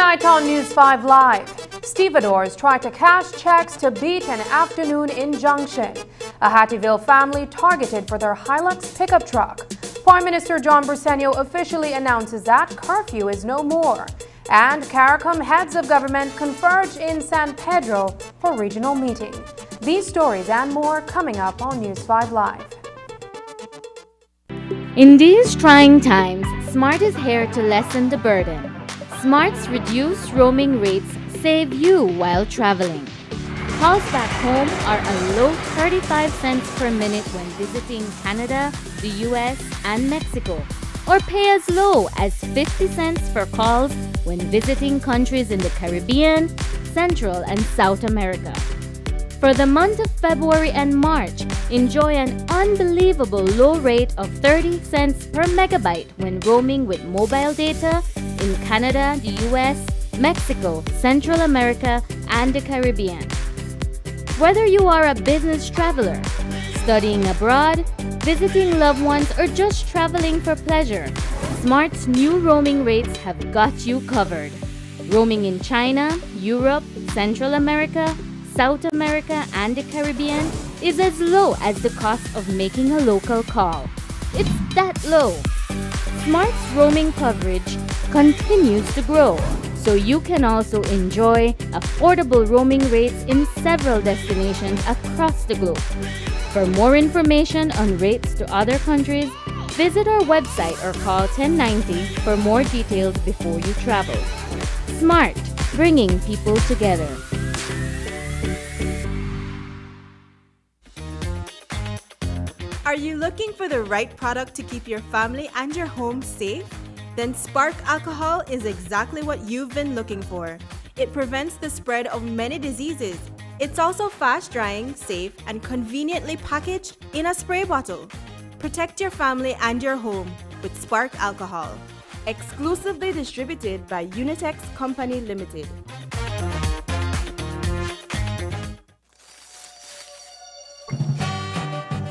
Tonight on News 5 Live, Stevedores try to cash checks to beat an afternoon injunction. A Hattieville family targeted for their Hilux pickup truck. Prime Minister John Briceño officially announces that curfew is no more. And CARICOM heads of government converge in San Pedro for regional meeting. These stories and more coming up on News 5 Live. In these trying times, Smart is here to lessen the burden. Smart's reduced roaming rates save you while traveling. Calls back home are a low 35 cents per minute when visiting Canada, the US, and Mexico, or pay as low as 50 cents for calls when visiting countries in the Caribbean, Central, and South America. For the month of February and March, enjoy an unbelievable low rate of 30 cents per megabyte when roaming with mobile data in Canada, the US, Mexico, Central America, and the Caribbean. Whether you are a business traveler, studying abroad, visiting loved ones, or just traveling for pleasure, Smart's new roaming rates have got you covered. Roaming in China, Europe, Central America, South America, and the Caribbean is as low as the cost of making a local call. It's that low. Smart's roaming coverage continues to grow, so you can also enjoy affordable roaming rates in several destinations across the globe. For more information on rates to other countries, visit our website or call 1090 for more details before you travel. Smart, bringing people together. Are you looking for the right product to keep your family and your home safe? Then Spark Alcohol is exactly what you've been looking for. It prevents the spread of many diseases. It's also fast-drying, safe, and conveniently packaged in a spray bottle. Protect your family and your home with Spark Alcohol. Exclusively distributed by Unitex Company Limited.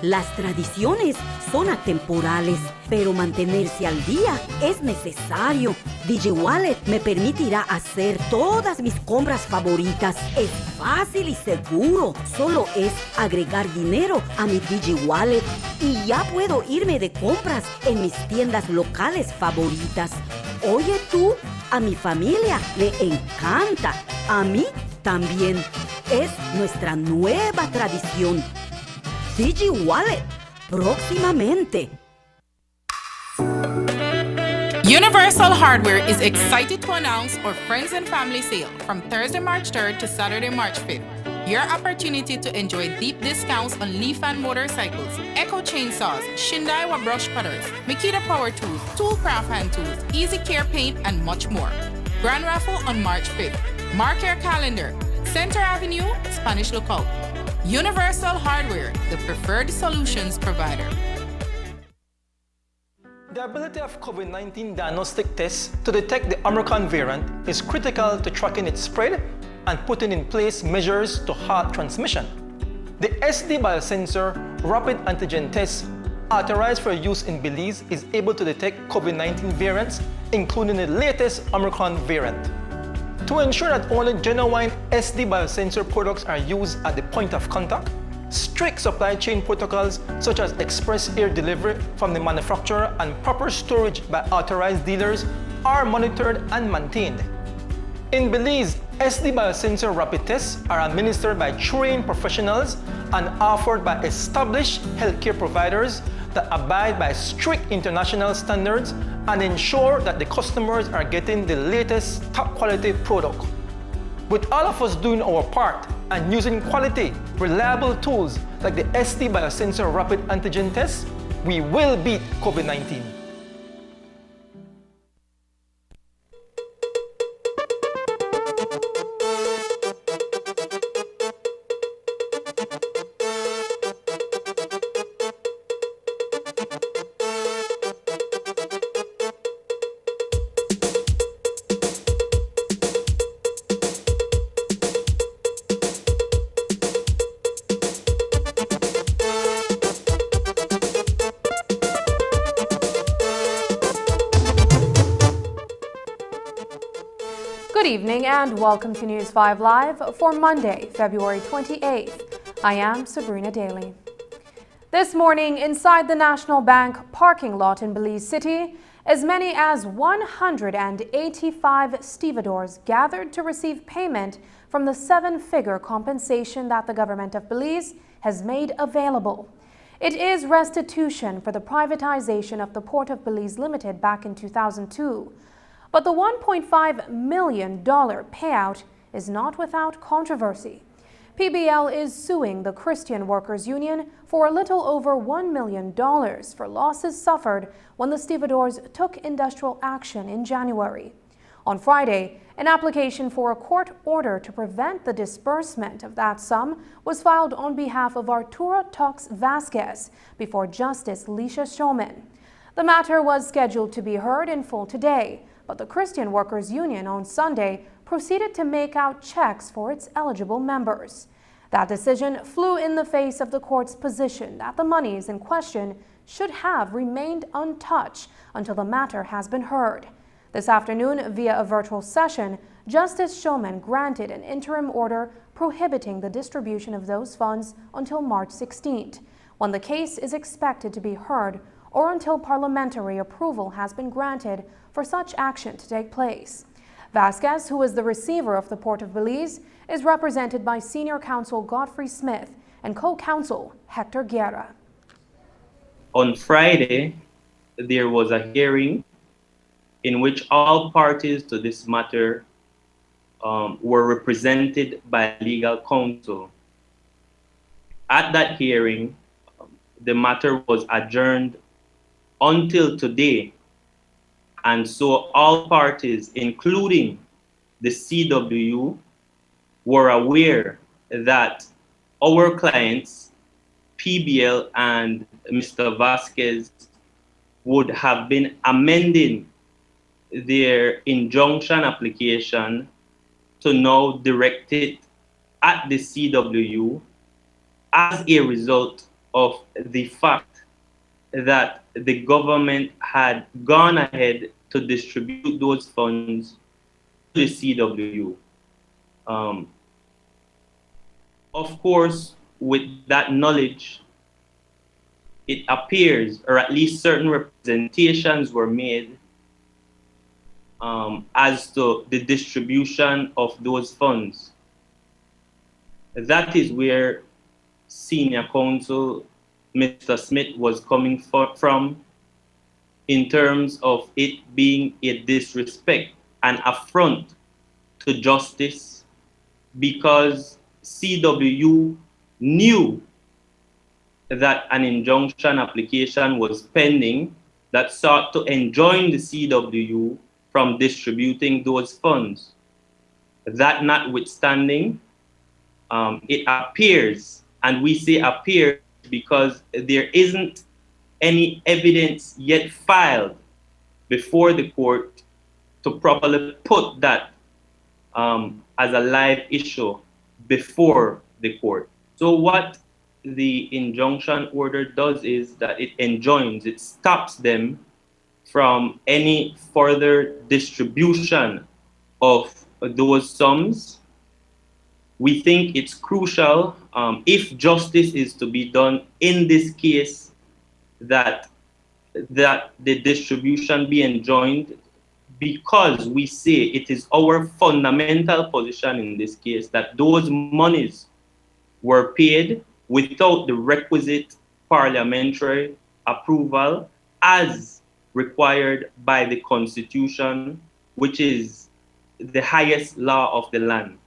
Las tradiciones son atemporales, pero mantenerse al día es necesario. DigiWallet me permitirá hacer todas mis compras favoritas. Es fácil y seguro. Solo es agregar dinero a mi DigiWallet y ya puedo irme de compras en mis tiendas locales favoritas. Oye tú, a mi familia le encanta. A mí también. Es nuestra nueva tradición. DigiWallet, próximamente. Universal Hardware is excited to announce our Friends and Family Sale from Thursday, March 3rd to Saturday, March 5th. Your opportunity to enjoy deep discounts on Leaf and motorcycles, Echo chainsaws, Shindaiwa brush cutters, Makita power tools, Toolcraft hand tools, Easy Care paint, and much more. Grand raffle on March 5th. Mark your calendar. Center Avenue, Spanish Lookout. Universal Hardware, the preferred solutions provider. The ability of COVID-19 diagnostic tests to detect the Omicron variant is critical to tracking its spread and putting in place measures to halt transmission. The SD biosensor rapid antigen test authorized for use in Belize is able to detect COVID-19 variants, including the latest Omicron variant. To ensure that only genuine SD biosensor products are used at the point of contact, strict supply chain protocols such as express air delivery from the manufacturer and proper storage by authorized dealers are monitored and maintained. In Belize, SD biosensor rapid tests are administered by trained professionals and offered by established healthcare providers that abide by strict international standards and ensure that the customers are getting the latest top quality product. With all of us doing our part and using quality, reliable tools like the SD biosensor rapid antigen test, we will beat COVID-19. evening and welcome to News 5 Live for Monday, February 28th. I am Sabrina Daly. This morning, inside the National Bank parking lot in Belize City, as many as 185 stevedores gathered to receive payment from the seven-figure compensation that the government of Belize has made available. It is restitution for the privatization of the Port of Belize Limited back in 2002. But the $1.5 million payout is not without controversy. PBL is suing the Christian Workers Union for a little over $1 million for losses suffered when the stevedores took industrial action in January. On Friday, an application for a court order to prevent the disbursement of that sum was filed on behalf of Arturo Tux Vasquez before Justice Leisha Showman. The matter was scheduled to be heard in full today, but the Christian Workers Union on Sunday proceeded to make out checks for its eligible members. That decision flew in the face of the court's position that the monies in question should have remained untouched until the matter has been heard. This afternoon, via a virtual session, Justice Showman granted an interim order prohibiting the distribution of those funds until March 16th, when the case is expected to be heard, or until parliamentary approval has been granted for such action to take place. Vasquez, who is the receiver of the Port of Belize, is represented by senior counsel Godfrey Smith and co-counsel Hector Guerra. On Friday, there was a hearing in which all parties to this matter were represented by legal counsel. At that hearing, the matter was adjourned until today, and so all parties, including the CWU, were aware that our clients, PBL and Mr. Vasquez, would have been amending their injunction application to now direct it at the CWU as a result of the fact that the government had gone ahead to distribute those funds to the CWU. Of course, with that knowledge, it appears, or at least certain representations were made as to the distribution of those funds. That is where senior counsel Mr. Smith was coming from in terms of it being a disrespect, an affront to justice, because CWU knew that an injunction application was pending that sought to enjoin the CWU from distributing those funds. That notwithstanding, it appears, and we say appears because there isn't any evidence yet filed before the court to properly put that as a live issue before the court. So what the injunction order does is that it enjoins, it stops them from any further distribution of those sums. We think it's crucial, if justice is to be done in this case, that the distribution be enjoined, because we say it is our fundamental position in this case that those monies were paid without the requisite parliamentary approval as required by the Constitution, which is the highest law of the land.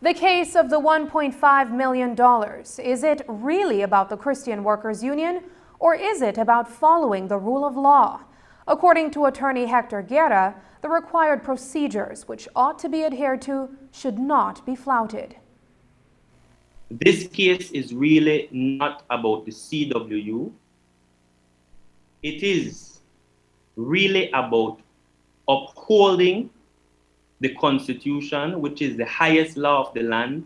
The case of the $1.5 million, is it really about the Christian Workers Union, or is it about following the rule of law? According to attorney Hector Guerra, the required procedures which ought to be adhered to should not be flouted. This case is really not about the CWU. It is really about upholding the Constitution, which is the highest law of the land,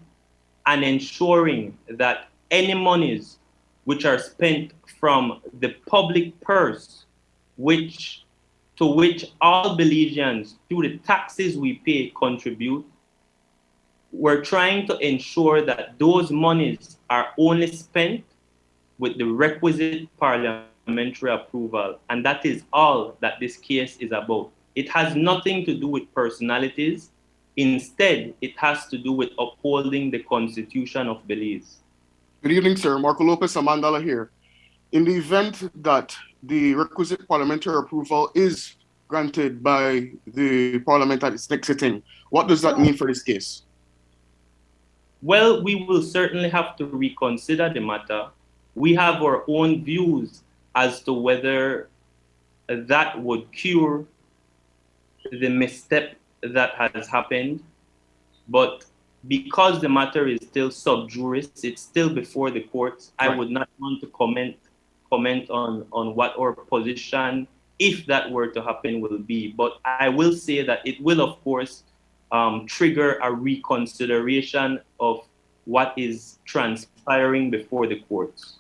and ensuring that any monies which are spent from the public purse, which to which all Belizeans, through the taxes we pay, contribute, we're trying to ensure that those monies are only spent with the requisite parliamentary approval. And that is all that this case is about. It has nothing to do with personalities. Instead, it has to do with upholding the Constitution of Belize. Good evening, sir. Marco Lopez Amandala here. In the event that the requisite parliamentary approval is granted by the parliament at its next sitting, what does that mean for this case? Well, we will certainly have to reconsider the matter. We have our own views as to whether that would cure the misstep that has happened. But because the matter is still sub juris, it's still before the courts, right. I would not want to comment on what our position, if that were to happen, will be. But I will say that it will, of course, trigger a reconsideration of what is transpiring before the courts.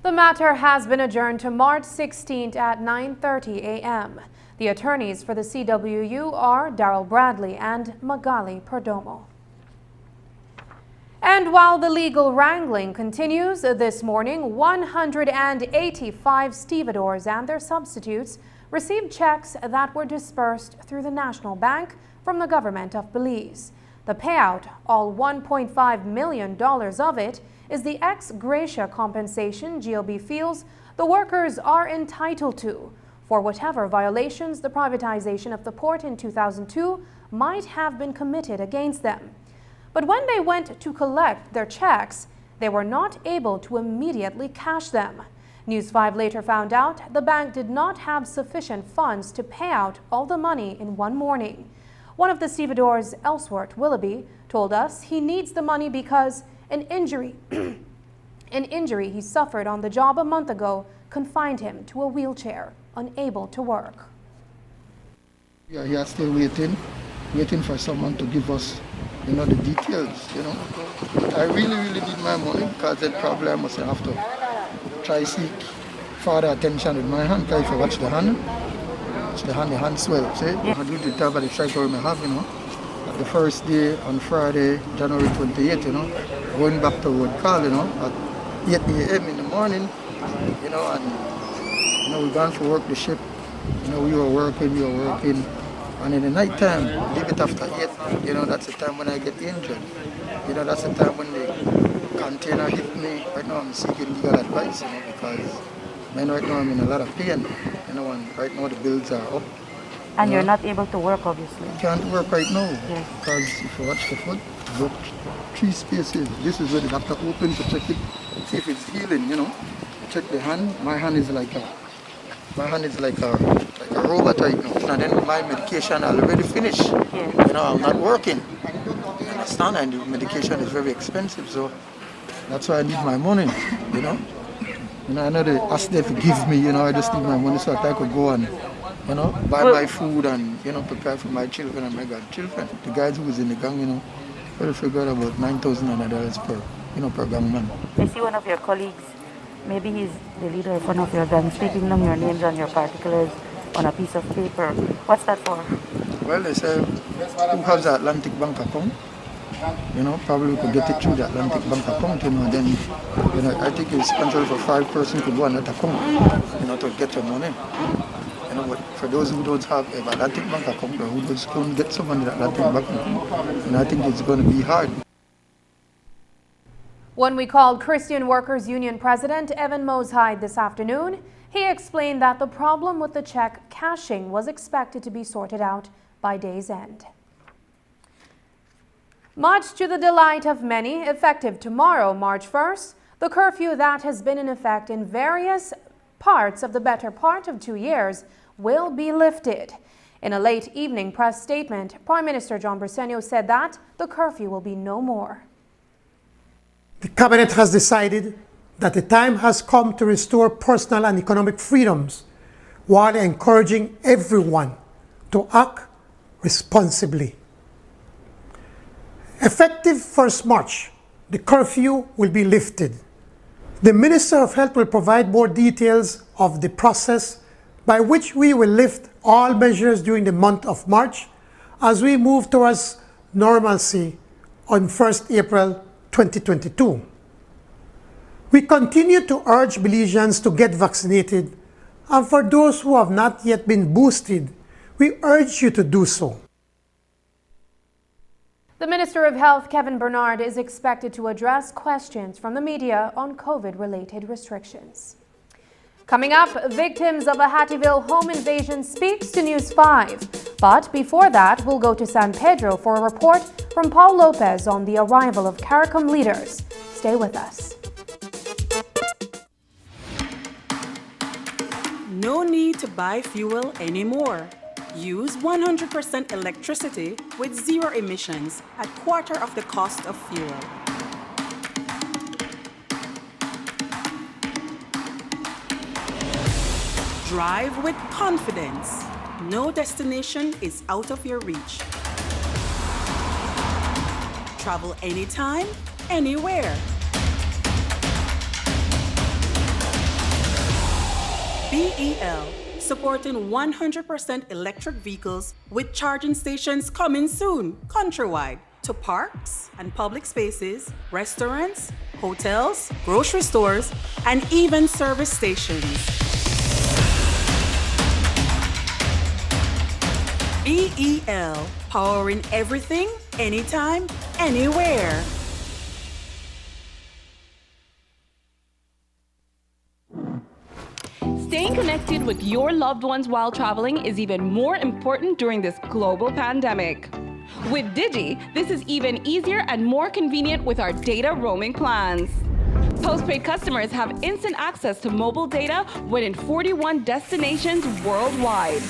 The matter has been adjourned to March 16th at 9:30 a.m. The attorneys for the CWU are Darrell Bradley and Magali Perdomo. And while the legal wrangling continues this morning, 185 stevedores and their substitutes received checks that were dispersed through the National Bank from the government of Belize. The payout, all $1.5 million of it, is the ex gratia compensation GOB feels the workers are entitled to for whatever violations the privatization of the port in 2002 might have been committed against them. But when they went to collect their checks, they were not able to immediately cash them. News 5 later found out the bank did not have sufficient funds to pay out all the money in one morning. One of the stevedores, Ellsworth Willoughby, told us he needs the money because an injury he suffered on the job a month ago confined him to a wheelchair, unable to work. We are here still waiting for someone to give us, the details, But I really need my money because then probably I must have to try seek further attention with my hand. Because if you watch the hand swell, see? Yeah. I do the time of the trichor I have, At the first day on Friday, January 28th, going back to road call, at 8 a.m. in the morning, and, we gone for work the ship, we were working. And in the night time, leave it after 8, that's the time when I get injured. That's the time when the container hit me. Right now I'm seeking legal advice, because right now I'm in a lot of pain, and right now the bills are up. And you're not able to work, obviously. I can't work right now, because if you watch the foot, look, 3 spaces. This is where the doctor opened to check it, see if it's healing, Check the hand. My hand is like a robot right now. And then my medication already finished. I'm not working. You understand? And the medication is very expensive, so that's why I need my money, And I know they ask them to give me, I just need my money so that I could go and, buy my food and, prepare for my children and my grandchildren. The guys who was in the gang, they figured about $9,000 per gang man. I see one of your colleagues. Maybe he's the leader of one of your gangs, speaking them your names and your particulars on a piece of paper. What's that for? Well, they say, who has the Atlantic Bank account? Probably we could get it through the Atlantic Bank account, then, I think it's responsible for 5 persons to go on that account, to get your money. But for those who don't have an Atlantic Bank account, or who just can't get some money in the Atlantic Bank account, I think it's going to be hard. When we called Christian Workers Union President Evan Moshyde this afternoon, he explained that the problem with the check cashing was expected to be sorted out by day's end. Much to the delight of many, effective tomorrow, March 1st, the curfew that has been in effect in various parts of the better part of 2 years will be lifted. In a late evening press statement, Prime Minister John Briceño said that the curfew will be no more. The Cabinet has decided that the time has come to restore personal and economic freedoms while encouraging everyone to act responsibly. Effective 1st March, the curfew will be lifted. The Minister of Health will provide more details of the process by which we will lift all measures during the month of March as we move towards normalcy on 1st April 2022. We continue to urge Belizeans to get vaccinated, and for those who have not yet been boosted, we urge you to do so. The Minister of Health, Kevin Bernard, is expected to address questions from the media on COVID-related restrictions. Coming up, victims of a Hattieville home invasion speaks to News 5. But before that, we'll go to San Pedro for a report from Paul Lopez on the arrival of CARICOM leaders. Stay with us. No need to buy fuel anymore. Use 100% electricity with zero emissions at quarter of the cost of fuel. Drive with confidence. No destination is out of your reach. Travel anytime, anywhere. BEL, supporting 100% electric vehicles with charging stations coming soon, countrywide, to parks and public spaces, restaurants, hotels, grocery stores, and even service stations. BEL, powering everything, anytime, anywhere. Staying connected with your loved ones while traveling is even more important during this global pandemic. With Digi, this is even easier and more convenient with our data roaming plans. Postpaid customers have instant access to mobile data when in 41 destinations worldwide.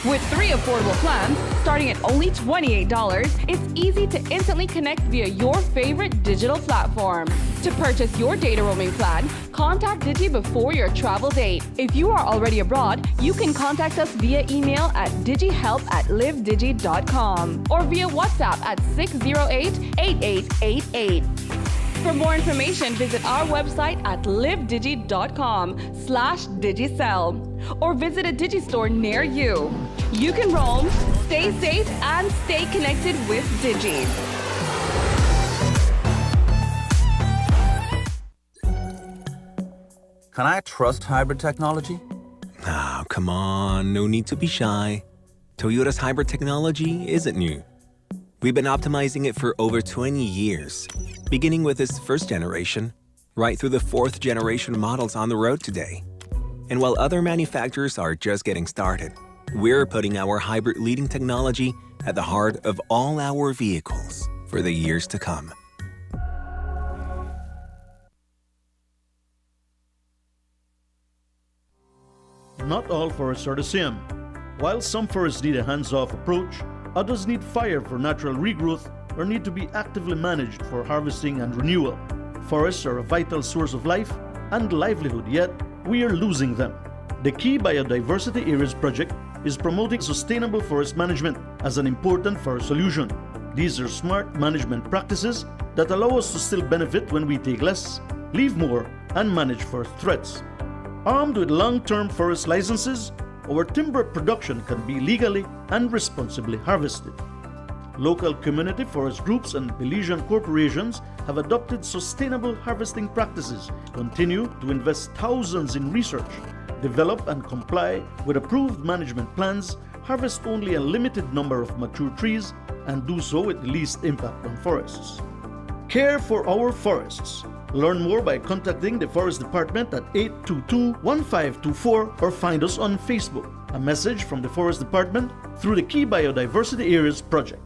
With 3 affordable plans, starting at only $28, it's easy to instantly connect via your favorite digital platform. To purchase your data roaming plan, contact Digi before your travel date. If you are already abroad, you can contact us via email at digihelp@livedigi.com or via WhatsApp at 608-8888. For more information, visit our website at livedigi.com/digicel or visit a Digi store near you. You can roam, stay safe, and stay connected with Digi. Can I trust hybrid technology? Ah, come on, no need to be shy. Toyota's hybrid technology isn't new. We've been optimizing it for over 20 years, beginning with its first generation, right through the 4th generation models on the road today. And while other manufacturers are just getting started, we're putting our hybrid leading technology at the heart of all our vehicles for the years to come. Not all forests are the same. While some forests need a hands-off approach, others need fire for natural regrowth or need to be actively managed for harvesting and renewal. Forests are a vital source of life and livelihood, yet we are losing them. The Key Biodiversity Areas project is promoting sustainable forest management as an important forest solution. These are smart management practices that allow us to still benefit when we take less, leave more, and manage forest threats. Armed with long-term forest licenses, our timber production can be legally and responsibly harvested. Local community forest groups and Belizean corporations have adopted sustainable harvesting practices, continue to invest thousands in research, develop and comply with approved management plans, harvest only a limited number of mature trees, and do so with the least impact on forests. Care for our forests. Learn more by contacting the Forest Department at 822-1524 or find us on Facebook. A message from the Forest Department through the Key Biodiversity Areas project.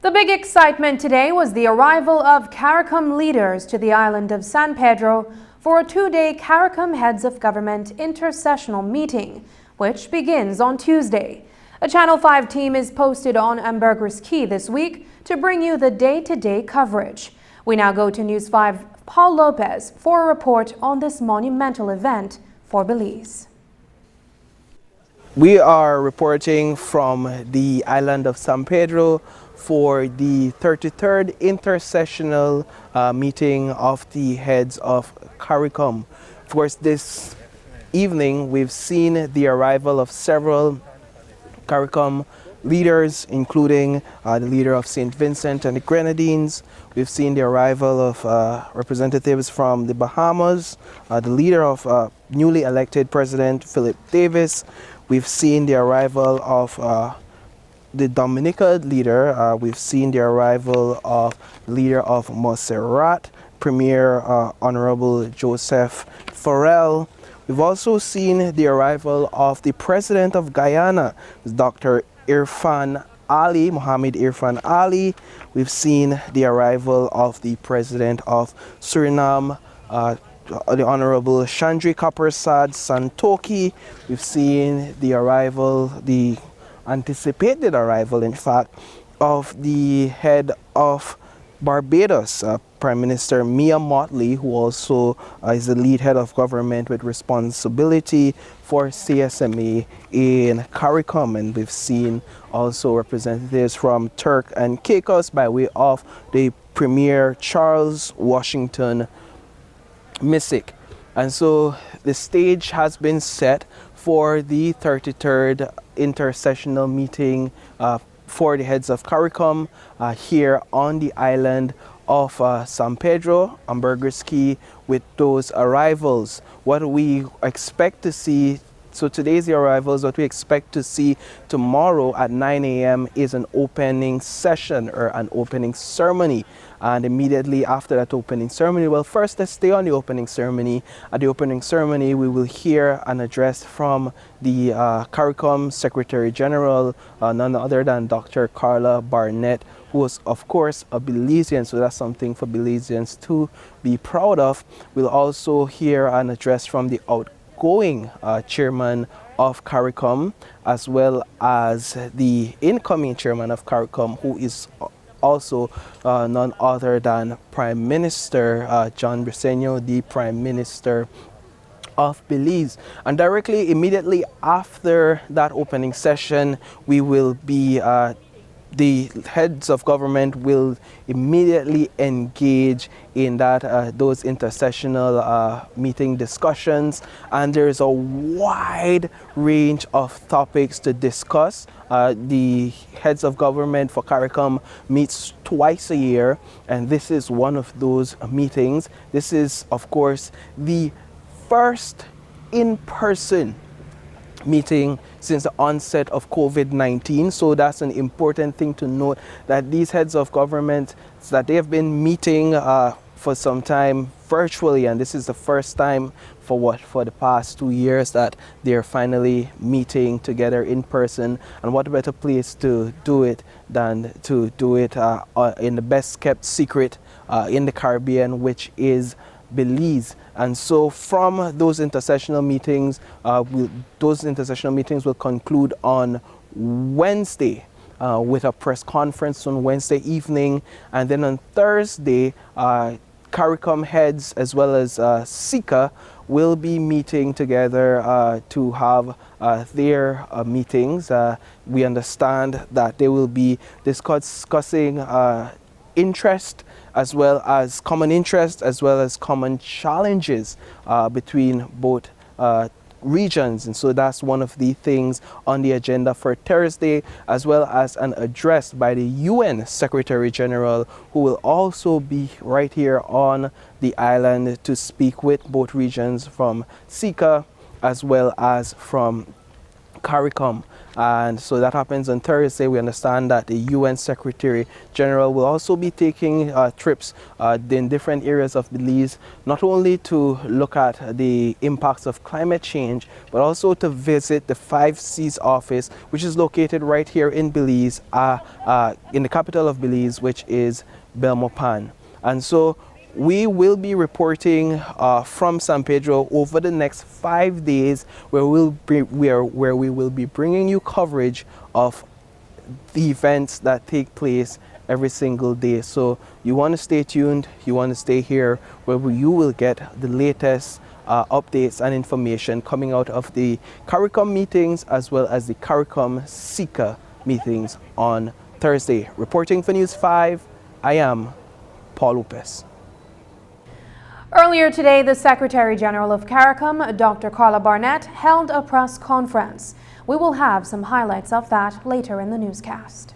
The big excitement today was the arrival of CARICOM leaders to the island of San Pedro for a 2-day CARICOM Heads of Government intersessional meeting, which begins on Tuesday. A Channel 5 team is posted on Ambergris Key this week to bring you the day-to-day coverage. We now go to News 5 Paul Lopez for a report on this monumental event for Belize. We are reporting from the island of San Pedro for the 33rd intersessional meeting of the heads of CARICOM. course, this evening we've seen the arrival of several CARICOM leaders, including the leader of St. Vincent and the Grenadines. We've seen the arrival of representatives from the Bahamas, the leader of newly elected President Philip Davis. We've seen the arrival of the Dominica leader. We've seen the arrival of the leader of Montserrat, Premier Honorable Joseph Farrell. We've also seen the arrival of the President of Guyana, Dr. Irfan Ali, Mohammed Irfan Ali. We've seen the arrival of the President of Suriname, the Honorable Chandri Kapersad Santoki. We've seen the arrival, the anticipated arrival, in fact, of the head of Barbados, Prime Minister Mia Mottley, who also is the lead head of government with responsibility for CSMA in CARICOM. And we've seen also representatives from Turk and Caicos by way of the Premier Charles Washington Missick. And so the stage has been set for the 33rd intersessional meeting for the heads of CARICOM here on the island of San Pedro and Burgers Key with those arrivals. What we expect to see, so today's the arrivals, what we expect to see tomorrow at 9 a.m. is an opening session or an opening ceremony. And immediately after that opening ceremony, well, first let's stay on the opening ceremony. At the opening ceremony, we will hear an address from the CARICOM Secretary General, none other than Dr. Carla Barnett, who is, of course, a Belizean, so that's something for Belizeans to be proud of. We'll also hear an address from the outgoing chairman of CARICOM, as well as the incoming chairman of CARICOM, who is also none other than Prime Minister John Briceño, the Prime Minister of Belize. And directly, immediately after that opening session, we will be the heads of government will immediately engage in that those intersessional meeting discussions, and there's a wide range of topics to discuss. The heads of government for CARICOM meets twice a year, and this is one of those meetings. This is, of course, the first in-person meeting since the onset of COVID-19. So that's an important thing to note, that these heads of government, that they have been meeting for some time virtually, and this is the first time for the past 2 years that they're finally meeting together in person. And what better place to do it than to do it in the best kept secret in the Caribbean, which is Belize. And so from those intersessional meetings, will conclude on Wednesday with a press conference on Wednesday evening, and then on Thursday, CARICOM heads as well as SICA will be meeting together to have their meetings. We understand that they will be discussing interest, as well as common interest, as well as common challenges between both regions. And so that's one of the things on the agenda for Thursday, as well as an address by the UN Secretary General, who will also be right here on the island to speak with both regions from SICA as well as from CARICOM. And so that happens on Thursday. We understand that the UN Secretary General will also be taking trips in different areas of Belize, not only to look at the impacts of climate change, but also to visit the 5Cs office, which is located right here in Belize, in the capital of Belize, which is Belmopan. And so we will be reporting from San Pedro over the next 5 days, where we will be bringing you coverage of the events that take place every single day. So you want to stay tuned, you want to stay here, where you will get the latest updates and information coming out of the CARICOM meetings, as well as the CARICOM SICA meetings on Thursday. Reporting for News 5, I am Paul Lopez. Earlier today, the Secretary General of CARICOM, Dr. Carla Barnett, held a press conference. We will have some highlights of that later in the newscast.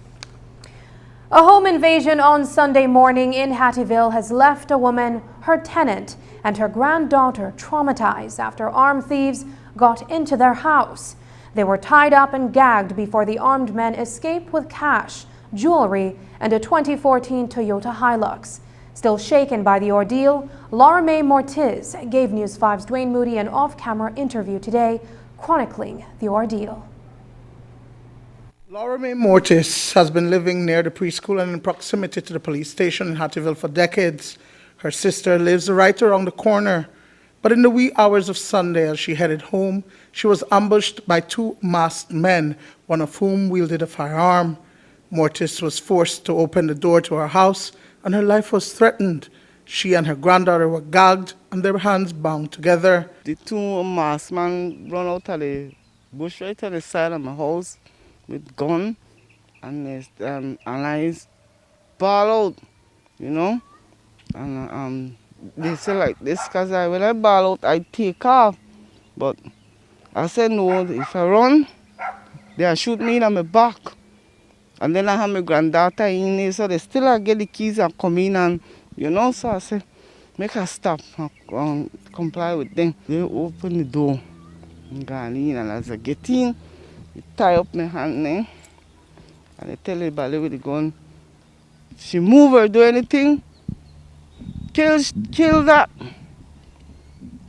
A home invasion on Sunday morning in Hattieville has left a woman, her tenant, and her granddaughter traumatized after armed thieves got into their house. They were tied up and gagged before the armed men escaped with cash, jewelry, and a 2014 Toyota Hilux. Still shaken by the ordeal, Laura Mae Mortiz gave News 5's Dwayne Moody an off-camera interview today, chronicling the ordeal. Laura Mae Mortiz has been living near the preschool and in proximity to the police station in Hattieville for decades. Her sister lives right around the corner. But in the wee hours of Sunday as she headed home, she was ambushed by two masked men, one of whom wielded a firearm. Mortiz was forced to open the door to her house, and her life was threatened. She and her granddaughter were gagged and their hands bound together. The two masked men run out of the bush right on the side of my house with gun, and I ball out, you know. And they say like this, because when I ball out, I take off. But I said no, if I run, they'll shoot me in my back. And then I have my granddaughter in there, so they still get the keys and come in, and you know, so I said, make her stop and comply with them. They open the door and go in, and as I get in, they tie up my hand there, and they tell everybody with the gun, if she move or do anything, kill that.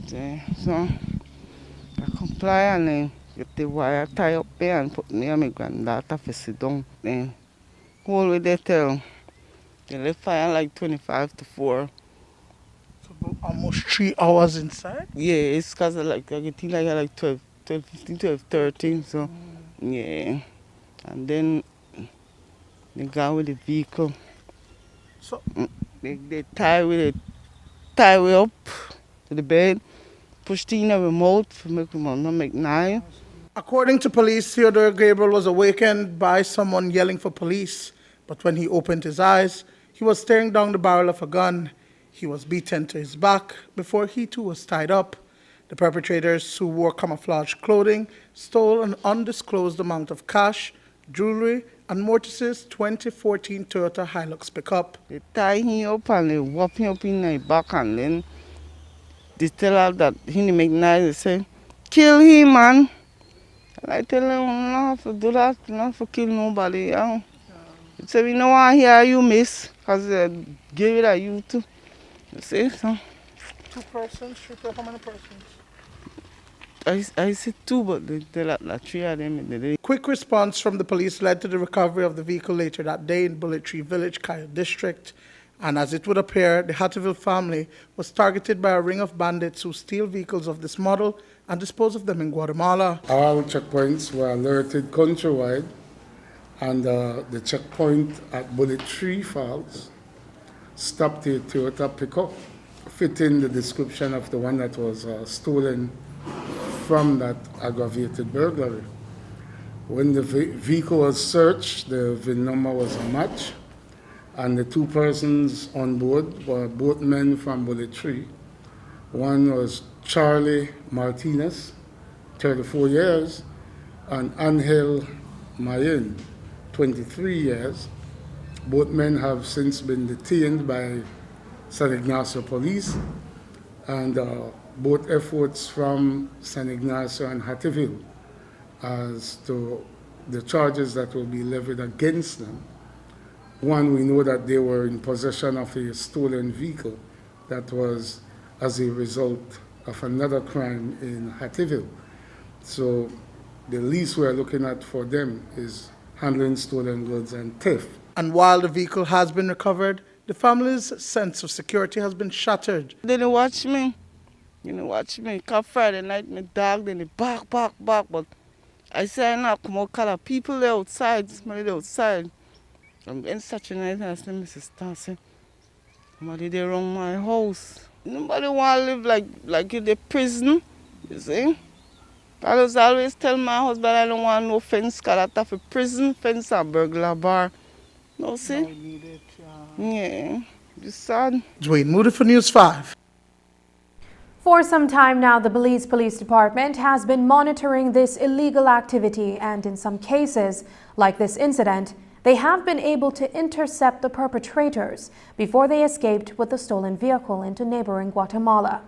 So I comply, and then get the wire tie up there and put me and my granddaughter for sit down. Then whole way they tell, they left fire like 25 to 4. So almost 3 hours inside? Yeah, it's because I think I got like 12, 15, 12, 13, so yeah. And then they got with the vehicle. So they tie me up to the bed, pushed in our mouth to make my mom not make noise. According to police, Theodore Gabriel was awakened by someone yelling for police, but when he opened his eyes, he was staring down the barrel of a gun. He was beaten to his back before he too was tied up. The perpetrators, who wore camouflage clothing, stole an undisclosed amount of cash, jewelry, and Mortiz's 2014 Toyota Hilux pickup. They tie him up and they whop him up in the back, and then they tell her that he didn't make noise. They say, kill him, man. And I tell them, I don't have to do that, I don't have to kill nobody. They say, we don't want to hear you, miss, because they gave it to you too. You see, so. 2 persons, 3 persons, how many persons? I said 2, but they tell that 3 of them. Quick response from the police led to the recovery of the vehicle later that day in Bullet Tree Village, Coyote District. And as it would appear, the Hattieville family was targeted by a ring of bandits who steal vehicles of this model and dispose of them in Guatemala. All checkpoints were alerted countrywide, and the checkpoint at Bullet Tree Falls stopped the Toyota pickup, fitting the description of the one that was stolen from that aggravated burglary. When the vehicle was searched, the VIN number was a match, and the 2 persons on board were both men from Bullet Tree. One was Charlie Martinez, 34 years, and Angel Mayen, 23 years. Both men have since been detained by San Ignacio police, and both efforts from San Ignacio and Hattieville as to the charges that will be levied against them. One, we know that they were in possession of a stolen vehicle that was as a result of another crime in Hattieville. So the least we're looking at for them is handling stolen goods and theft. And while the vehicle has been recovered, the family's sense of security has been shattered. They didn't watch me. Come Friday night, my dog, then they bark, but I say I not come out, call people there outside, somebody outside. I'm getting such a night, and I say, Mrs. Stan, somebody there around my house. Nobody want to live like in the prison, you see. I was always tell my husband I don't want no fence, because that's a prison fence and burglar bar. No, see? No, we need it, yeah, it's sad. Dwayne Moody for News 5. For some time now, the Belize Police Department has been monitoring this illegal activity, and in some cases, like this incident, they have been able to intercept the perpetrators before they escaped with the stolen vehicle into neighboring Guatemala.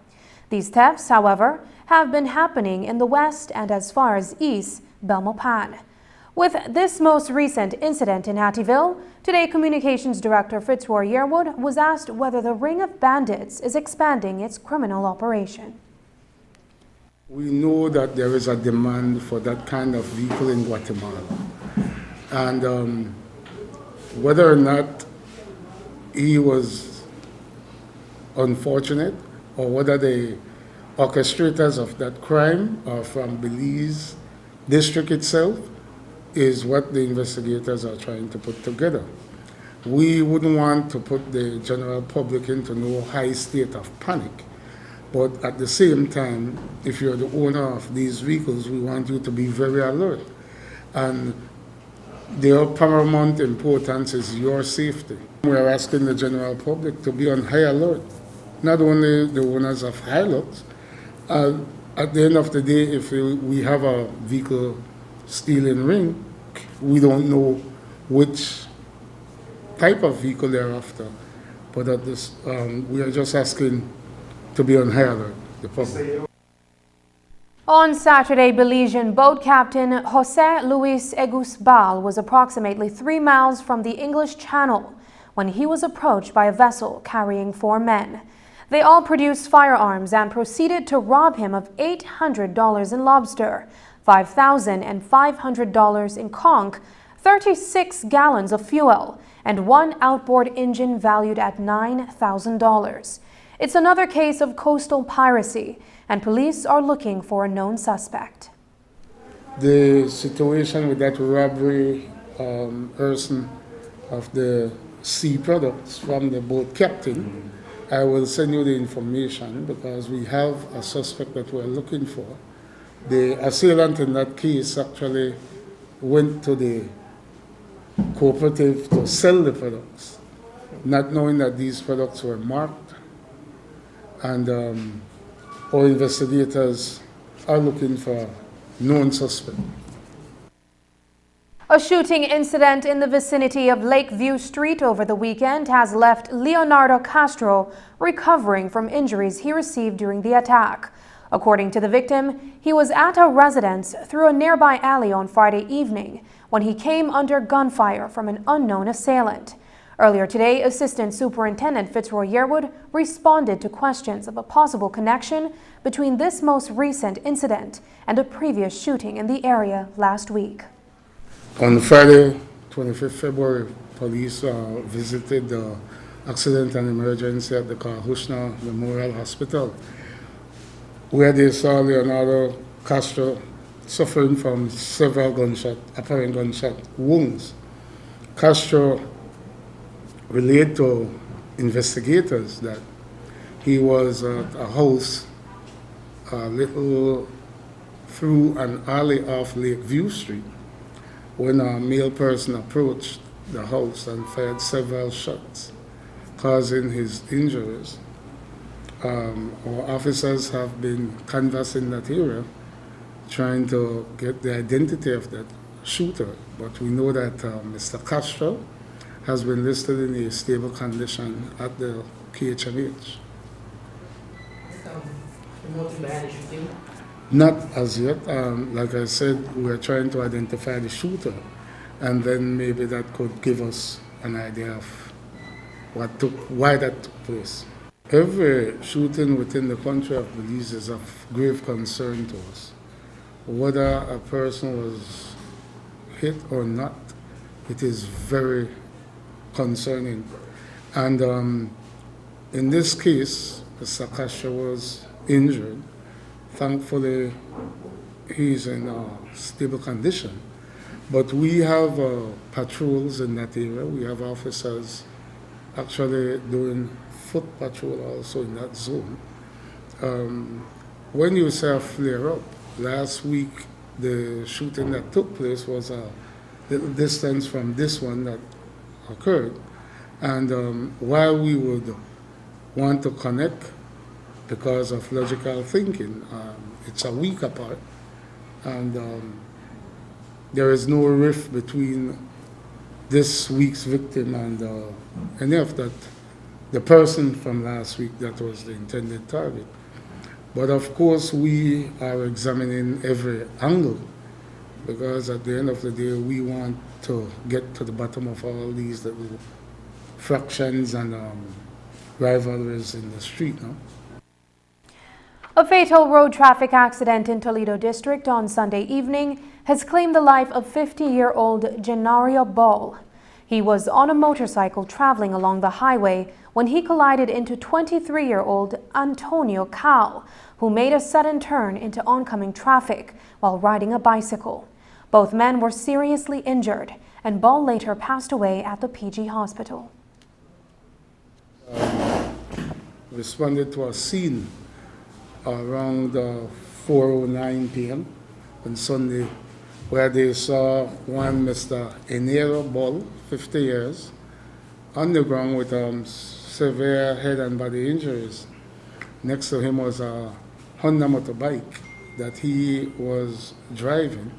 These thefts, however, have been happening in the west and as far as east Belmopan. With this most recent incident in Hattieville, today Communications Director Fitzroy Yearwood was asked whether the ring of bandits is expanding its criminal operation. We know that there is a demand for that kind of vehicle in Guatemala. And whether or not he was unfortunate or whether the orchestrators of that crime are from Belize district itself is what the investigators are trying to put together. We wouldn't want to put the general public into no high state of panic, but at the same time, if you're the owner of these vehicles, we want you to be very alert. And their paramount importance is your safety. We're asking the general public to be on high alert, not only the owners of Hilux. At the end of the day, if we have a vehicle stealing ring, we don't know which type of vehicle they're after. But at this, we are just asking to be on high alert, the public. On Saturday, Belizean boat captain Jose Luis Egusbal was approximately 3 miles from the English Channel when he was approached by a vessel carrying 4 men. They all produced firearms and proceeded to rob him of $800 in lobster, $5,500 in conch, 36 gallons of fuel, and 1 outboard engine valued at $9,000. It's another case of coastal piracy, and police are looking for a known suspect. The situation with that robbery person of the sea products from the boat captain, I will send you the information because we have a suspect that we're looking for. The assailant in that case actually went to the cooperative to sell the products, not knowing that these products were marked. And our investigators are looking for a known suspect. A shooting incident in the vicinity of Lakeview Street over the weekend has left Leonardo Castro recovering from injuries he received during the attack. According to the victim, he was at a residence through a nearby alley on Friday evening when he came under gunfire from an unknown assailant. Earlier today, Assistant Superintendent Fitzroy Yearwood responded to questions of a possible connection between this most recent incident and a previous shooting in the area last week. On Friday, 25th February, police visited the accident and emergency at the Carhushna Memorial Hospital, where they saw Leonardo Castro suffering from several apparent gunshot wounds. Castro relayed to investigators that he was at a house a little through an alley off Lakeview Street when a male person approached the house and fired several shots, causing his injuries. Our officers have been canvassing that area, trying to get the identity of that shooter, but we know that Mr. Castro has been listed in a stable condition at the KHMH. Not as yet. Like I said, we're trying to identify the shooter, and then maybe that could give us an idea of why that took place. Every shooting within the country of Belize is of grave concern to us. Whether a person was hit or not, it is very concerning. And in this case, Mr. Castro was injured. Thankfully, he's in a stable condition. But we have patrols in that area. We have officers actually doing foot patrol also in that zone. When you say a flare-up, last week the shooting that took place was a little distance from this one that occurred. And while we would want to connect because of logical thinking. It's a week apart, and there is no rift between this week's victim and any of the person from last week that was the intended target. But of course, we are examining every angle, because at the end of the day, we want to get to the bottom of all these little fractions and rivalries in the street. No? A fatal road traffic accident in Toledo District on Sunday evening has claimed the life of 50-year-old Genario Ball. He was on a motorcycle traveling along the highway when he collided into 23-year-old Antonio Cal, who made a sudden turn into oncoming traffic while riding a bicycle. Both men were seriously injured, and Ball later passed away at the PG hospital. Responded to a scene around 4:09 p.m. on Sunday, where they saw one Mr. Enero Ball, 50 years, on the ground with severe head and body injuries. Next to him was a Honda motorbike that he was driving.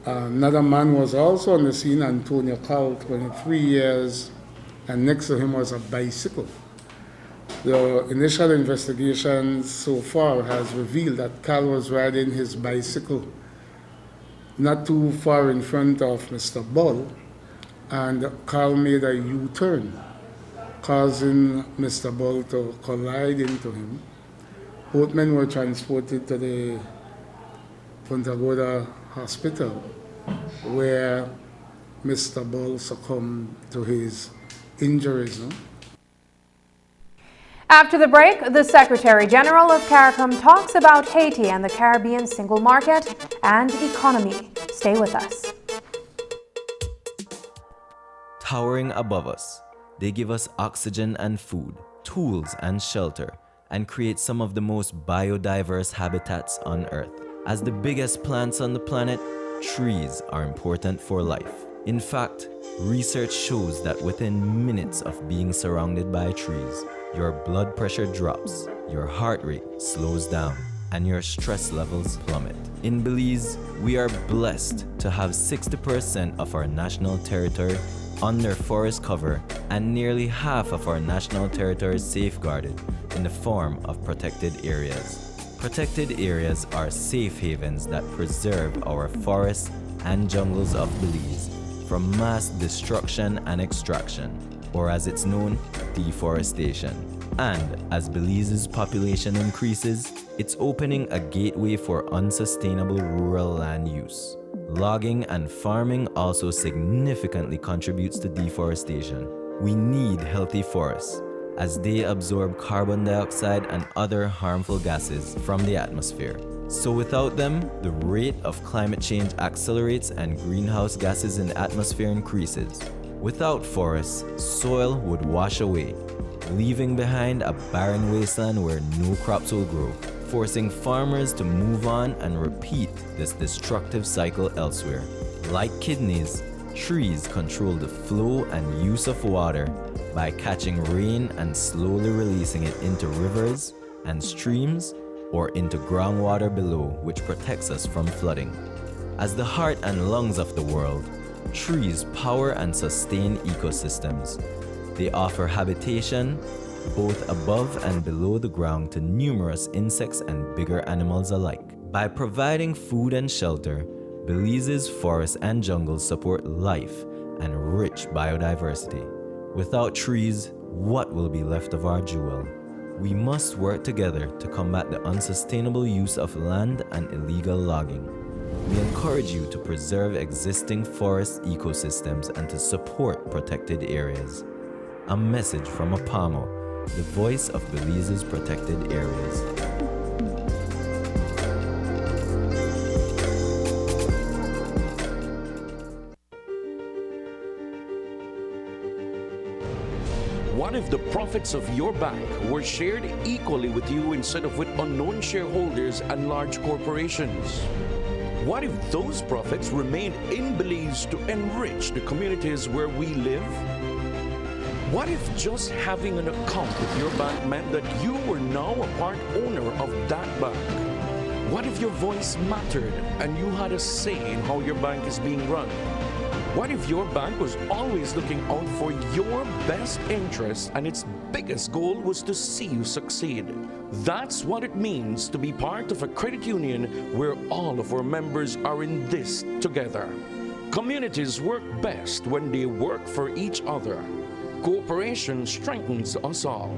Another man was also on the scene, Antonio Cal, 23 years, and next to him was a bicycle. The initial investigation so far has revealed that Cal was riding his bicycle not too far in front of Mr. Ball, and Cal made a U-turn, causing Mr. Ball to collide into him. Both men were transported to the Punta Gorda Hospital, where Mr. Ball succumbed to his injuries. No? After the break, the Secretary General of CARICOM talks about Haiti and the Caribbean single market and economy. Stay with us. Towering above us, they give us oxygen and food, tools and shelter, and create some of the most biodiverse habitats on Earth. As the biggest plants on the planet, trees are important for life. In fact, research shows that within minutes of being surrounded by trees, your blood pressure drops, your heart rate slows down, and your stress levels plummet. In Belize, we are blessed to have 60% of our national territory under forest cover and nearly half of our national territory safeguarded in the form of protected areas. Protected areas are safe havens that preserve our forests and jungles of Belize from mass destruction and extraction, or as it's known, deforestation. And as Belize's population increases, it's opening a gateway for unsustainable rural land use. Logging and farming also significantly contributes to deforestation. We need healthy forests, as they absorb carbon dioxide and other harmful gases from the atmosphere. So without them, the rate of climate change accelerates and greenhouse gases in the atmosphere increases. Without forests, soil would wash away, leaving behind a barren wasteland where no crops will grow, forcing farmers to move on and repeat this destructive cycle elsewhere. Like kidneys, trees control the flow and use of water by catching rain and slowly releasing it into rivers and streams or into groundwater below, which protects us from flooding. As the heart and lungs of the world, trees power and sustain ecosystems. They offer habitation both above and below the ground to numerous insects and bigger animals alike. By providing food and shelter, Belize's forests and jungles support life and rich biodiversity. Without trees, what will be left of our jewel? We must work together to combat the unsustainable use of land and illegal logging. We encourage you to preserve existing forest ecosystems and to support protected areas. A message from APAMO, the voice of Belize's protected areas. What if the profits of your bank were shared equally with you instead of with unknown shareholders and large corporations? What if those profits remained in Belize to enrich the communities where we live? What if just having an account with your bank meant that you were now a part owner of that bank? What if your voice mattered and you had a say in how your bank is being run? What if your bank was always looking out for your best interests and its biggest goal was to see you succeed? That's what it means to be part of a credit union where all of our members are in this together. Communities work best when they work for each other. Cooperation strengthens us all.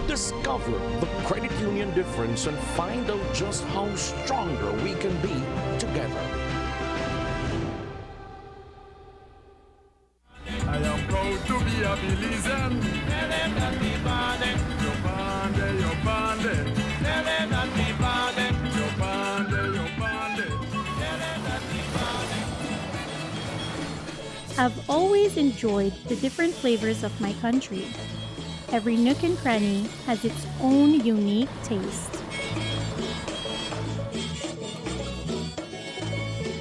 Discover the credit union difference and find out just how stronger we can be together. I am proud to be a Belizean. I've always enjoyed the different flavors of my country. Every nook and cranny has its own unique taste.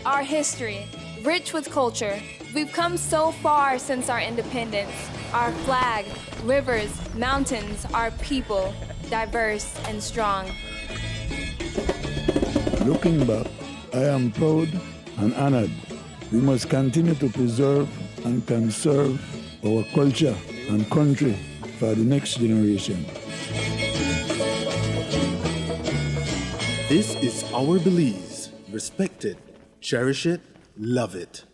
Our history, rich with culture. We've come so far since our independence. Our flag, rivers, mountains, our people, diverse and strong. Looking back, I am proud and honored. We must continue to preserve and conserve our culture and country for the next generation. This is our Belize. Respect it, cherish it, love it.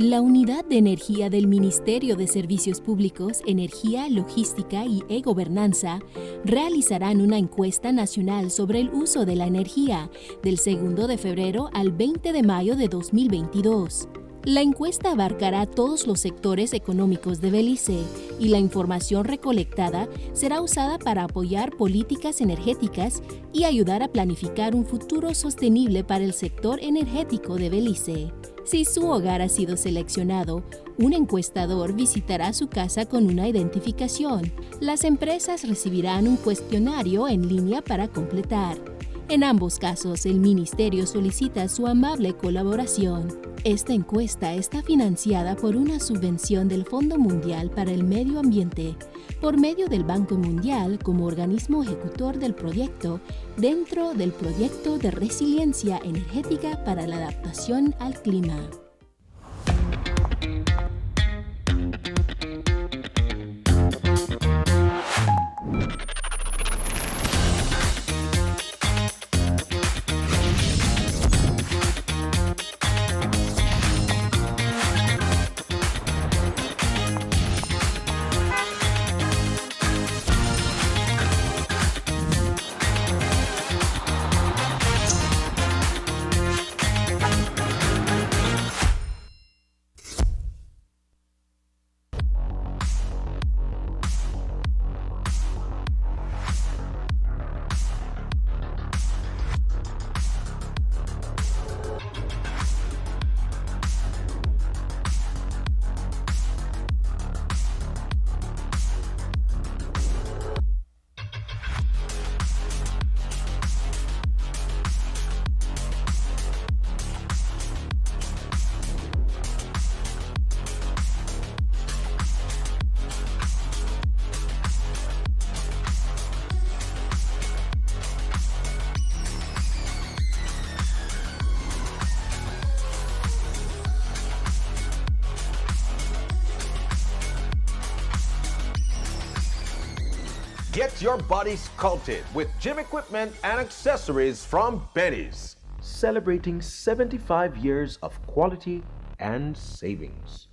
La Unidad de Energía del Ministerio de Servicios Públicos, Energía, Logística y E-Gobernanza realizarán una encuesta nacional sobre el uso de la energía del 2 de febrero al 20 de mayo de 2022. La encuesta abarcará todos los sectores económicos de Belice y la información recolectada será usada para apoyar políticas energéticas y ayudar a planificar un futuro sostenible para el sector energético de Belice. Si su hogar ha sido seleccionado, un encuestador visitará su casa con una identificación. Las empresas recibirán un cuestionario en línea para completar. En ambos casos, el ministerio solicita su amable colaboración. Esta encuesta está financiada por una subvención del Fondo Mundial para el Medio Ambiente, por medio del Banco Mundial como organismo ejecutor del proyecto, dentro del Proyecto de Resiliencia Energética para la Adaptación al Clima. Get your body sculpted with gym equipment and accessories from Benny's. Celebrating 75 years of quality and savings.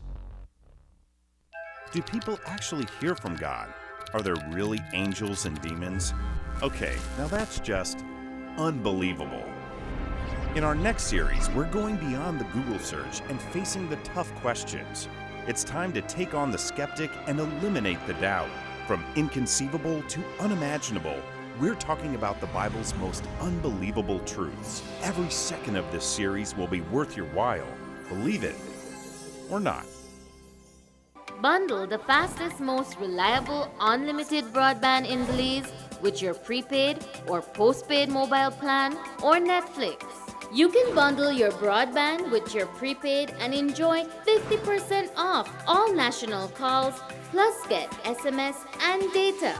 Do people actually hear from God? Are there really angels and demons? Okay, now that's just unbelievable. In our next series, we're going beyond the Google search and facing the tough questions. It's time to take on the skeptic and eliminate the doubt. From inconceivable to unimaginable, we're talking about the Bible's most unbelievable truths. Every second of this series will be worth your while. Believe it or not. Bundle the fastest, most reliable, unlimited broadband in Belize with your prepaid or postpaid mobile plan or Netflix. You can bundle your broadband with your prepaid and enjoy 50% off all national calls, plus get SMS and data.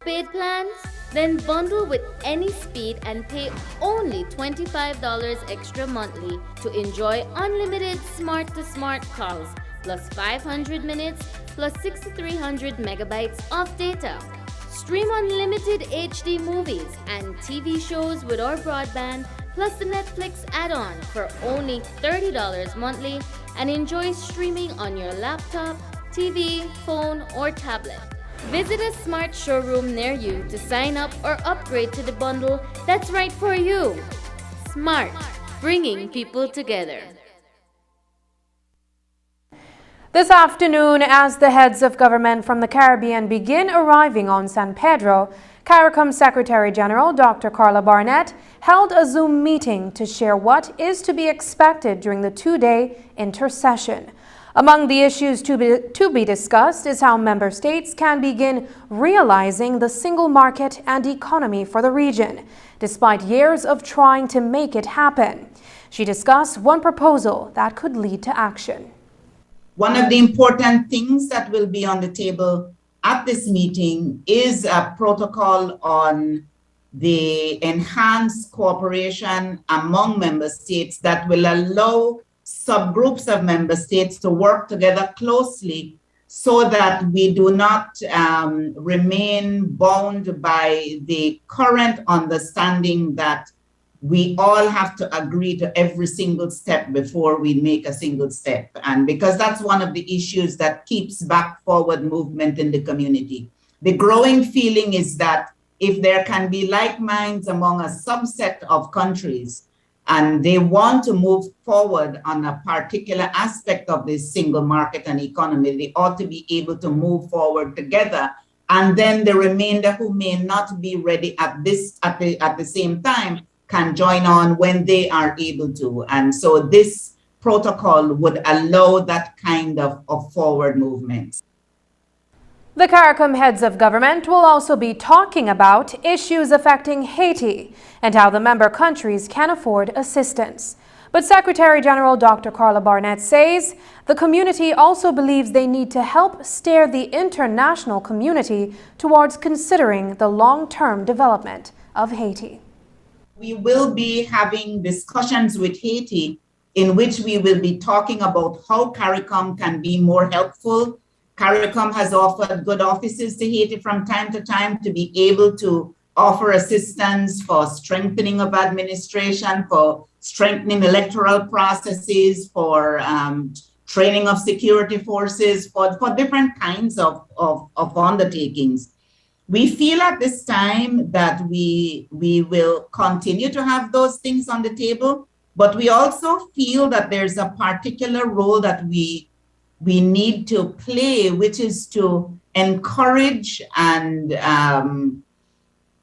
Paid plans? Then bundle with any speed and pay only $25 extra monthly to enjoy unlimited smart-to-smart calls, plus 500 minutes, plus 6,300 megabytes of data. Stream unlimited HD movies and TV shows with our broadband, plus the Netflix add-on for only $30 monthly, and enjoy streaming on your laptop, TV, phone, or tablet. Visit a smart showroom near you to sign up or upgrade to the bundle that's right for you. Smart, bringing people together. This afternoon, as the heads of government from the Caribbean begin arriving on San Pedro, CARICOM Secretary General Dr. Carla Barnett held a Zoom meeting to share what is to be expected during the two-day intercession. Among the issues to be discussed is how member states can begin realizing the single market and economy for the region, despite years of trying to make it happen. She discussed one proposal that could lead to action. One of the important things that will be on the table at this meeting is a protocol on the enhanced cooperation among member states that will allow subgroups of member states to work together closely so that we do not remain bound by the current understanding that we all have to agree to every single step before we make a single step. And because that's one of the issues that keeps back forward movement in the community. The growing feeling is that if there can be like minds among a subset of countries, and they want to move forward on a particular aspect of this single market and economy, they ought to be able to move forward together. And then the remainder who may not be ready at the same time can join on when they are able to. And so this protocol would allow that kind of forward movement. The CARICOM heads of government will also be talking about issues affecting Haiti and how the member countries can afford assistance. But Secretary General Dr. Carla Barnett says the community also believes they need to help steer the international community towards considering the long-term development of Haiti. We will be having discussions with Haiti in which we will be talking about how CARICOM can be more helpful. CARICOM has offered good offices to Haiti from time to time to be able to offer assistance for strengthening of administration, for strengthening electoral processes, for training of security forces, for different kinds of undertakings. We feel at this time that we will continue to have those things on the table, but we also feel that there's a particular role that we need to play, which is to encourage and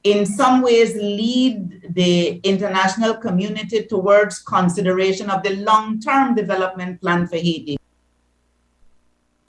in some ways lead the international community towards consideration of the long-term development plan for Haiti.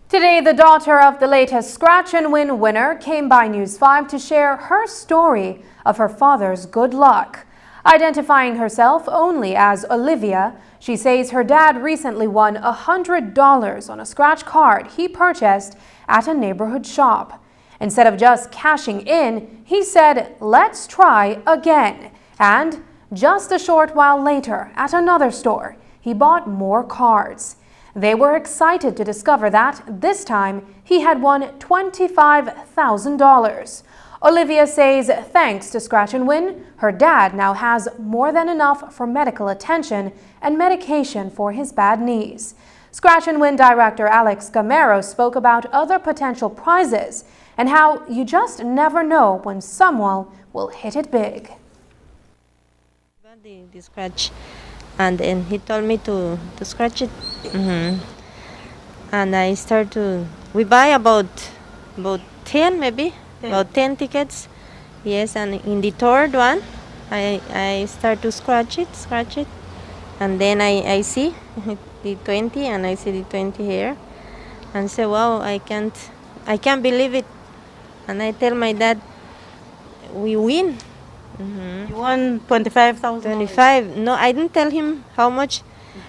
Today, the daughter of the latest Scratch and Win winner came by News 5 to share her story of her father's good luck. Identifying herself only as Olivia, she says her dad recently won $100 on a scratch card he purchased at a neighborhood shop. Instead of just cashing in, he said, "Let's try again." And just a short while later, at another store, he bought more cards. They were excited to discover that this time he had won $25,000. Olivia says thanks to Scratch and Win, her dad now has more than enough for medical attention and medication for his bad knees. Scratch and Win director Alex Gamero spoke about other potential prizes and how you just never know when someone will hit it big. The scratch, and then he told me to scratch it, and I start to, we buy about 10 maybe, about 10 tickets, yes, and in the third one, I start to scratch it, and then I see the 20, and I see the 20 here, and say, wow, I can't believe it. And I tell my dad, we win Mm-hmm. You won 25,000. 25. No, I didn't tell him how much,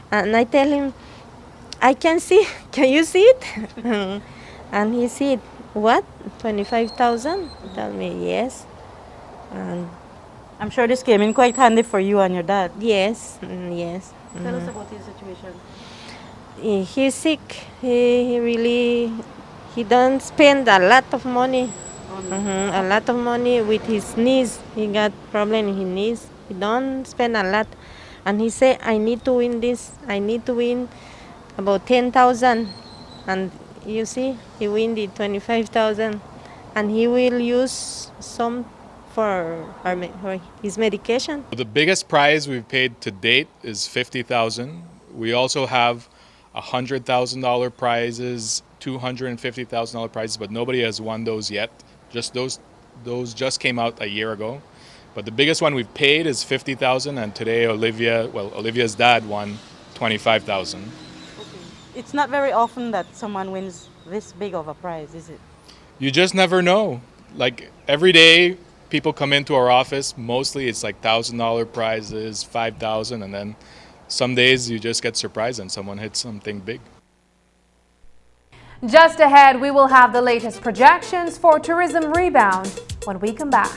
and I tell him, I can see. Can you see it? And he said, what? 25,000? Tell me yes. And I'm sure this came in quite handy for you and your dad. yes, yes. Tell us about his situation. He's sick. He don't spend a lot of money. A lot of money with his knees. He got problem in his knees. He don't spend a lot. And he say, I need to win this. I need to win about 10,000. And you see, he win the 25,000. And he will use some for his medication. The biggest prize we've paid to date is $50,000. We also have $100,000 prizes, $250,000 prizes, but nobody has won those yet. Just those just came out a year ago. But the biggest one we've paid is $50,000, and today Olivia's dad won $25,000. It's not very often that someone wins this big of a prize, is it? You just never know. Like every day, people come into our office. Mostly it's like $1,000 prizes, $5,000, and then some days you just get surprised and someone hits something big. Just ahead, we will have the latest projections for tourism rebound when we come back.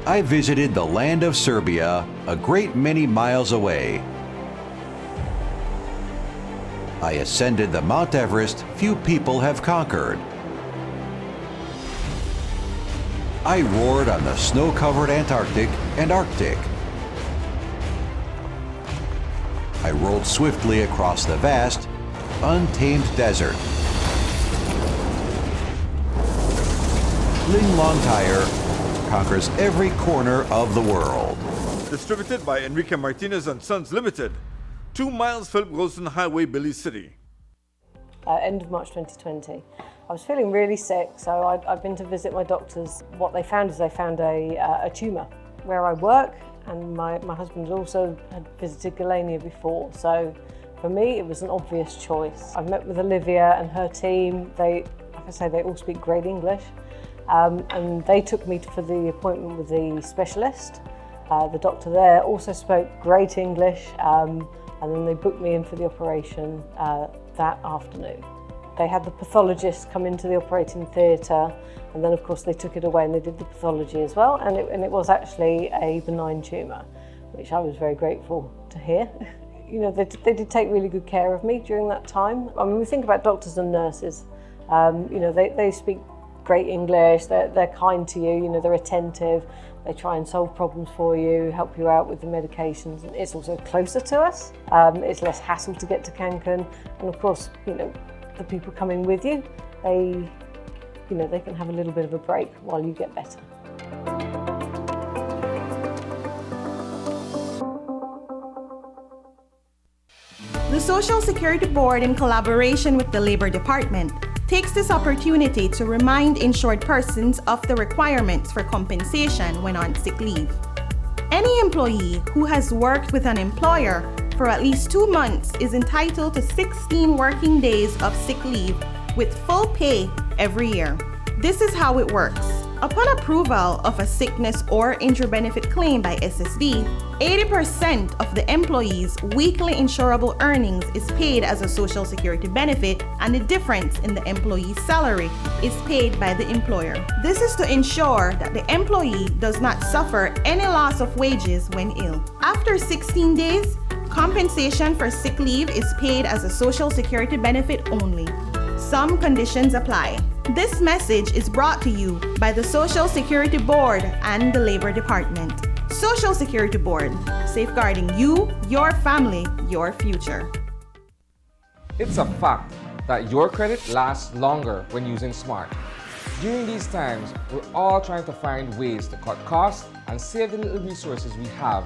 I visited the land of Serbia, a great many miles away. I ascended the Mount Everest few people have conquered. I roared on the snow-covered Antarctic and Arctic. I rolled swiftly across the vast, untamed desert. Ling Long Tire conquers every corner of the world. Distributed by Enrique Martinez and Sons Limited. 2 miles Philip Wilson Highway, Belize City. End of March 2020. I was feeling really sick, so I'd been to visit my doctors. What they found is they found a tumour where I work, and my husband also had visited Galania before, so for me it was an obvious choice. I met with Olivia and her team. Like I say, they all speak great English. And they took me for the appointment with the specialist. The doctor there also spoke great English, and then they booked me in for the operation that afternoon. They had the pathologist come into the operating theatre, and then of course they took it away and they did the pathology as well, and it was actually a benign tumour, which I was very grateful to hear. You know, they did take really good care of me during that time. I mean, we think about doctors and nurses, you know, they speak great English, they're kind to you, you know, they're attentive, they try and solve problems for you, help you out with the medications. It's also closer to us, it's less hassle to get to Cancun, and of course, you know, the people coming with you, they can have a little bit of a break while you get better. The Social Security Board, in collaboration with the Labor Department, takes this opportunity to remind insured persons of the requirements for compensation when on sick leave. Any employee who has worked with an employer for at least 2 months is entitled to 16 working days of sick leave with full pay every year. This is how it works. Upon approval of a sickness or injury benefit claim by SSD, 80% of the employee's weekly insurable earnings is paid as a Social Security benefit, and the difference in the employee's salary is paid by the employer. This is to ensure that the employee does not suffer any loss of wages when ill. After 16 days, compensation for sick leave is paid as a Social Security benefit only. Some conditions apply. This message is brought to you by the Social Security Board and the Labor Department. Social Security Board, safeguarding you, your family, your future. It's a fact that your credit lasts longer when using Smart. During these times, we're all trying to find ways to cut costs and save the little resources we have.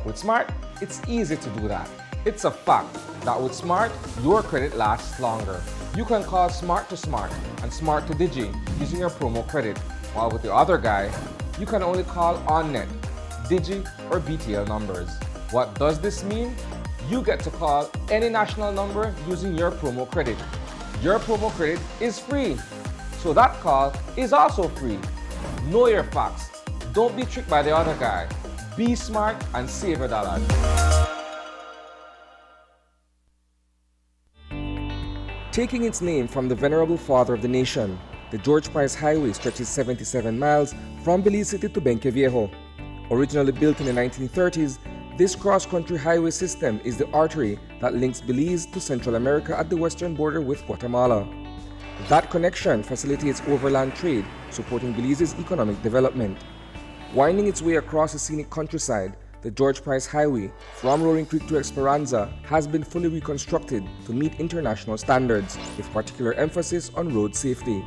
With Smart, it's easy to do that. It's a fact that with Smart, your credit lasts longer. You can call Smart to Smart and Smart to Digi using your promo credit, while with the other guy, you can only call OnNet, Digi, or BTL numbers. What does this mean? You get to call any national number using your promo credit. Your promo credit is free, so that call is also free. Know your facts. Don't be tricked by the other guy. Be smart and save your dollars. Taking its name from the venerable father of the nation, the George Price Highway stretches 77 miles from Belize City to Benqueviejo. Originally built in the 1930s, this cross-country highway system is the artery that links Belize to Central America at the western border with Guatemala. That connection facilitates overland trade, supporting Belize's economic development. Winding its way across the scenic countryside, the George Price Highway, from Rolling Creek to Esperanza, has been fully reconstructed to meet international standards, with particular emphasis on road safety.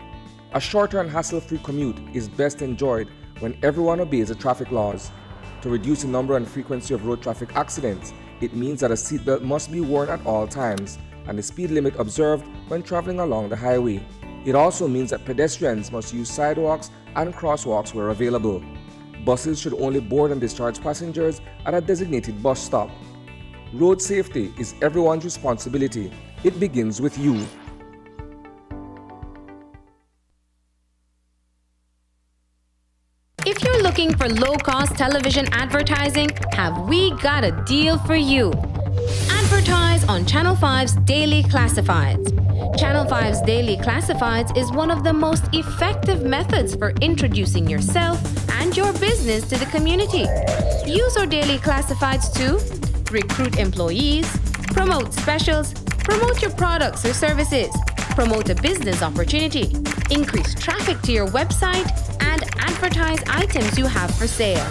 A shorter and hassle-free commute is best enjoyed when everyone obeys the traffic laws. To reduce the number and frequency of road traffic accidents, it means that a seatbelt must be worn at all times, and the speed limit observed when traveling along the highway. It also means that pedestrians must use sidewalks and crosswalks where available. Buses should only board and discharge passengers at a designated bus stop. Road safety is everyone's responsibility. It begins with you. If you're looking for low-cost television advertising, have we got a deal for you? Advertise on Channel 5's Daily Classifieds. Channel 5's Daily Classifieds is one of the most effective methods for introducing yourself and your business to the community. Use our Daily Classifieds to recruit employees, promote specials, promote your products or services, promote a business opportunity, increase traffic to your website, and advertise items you have for sale.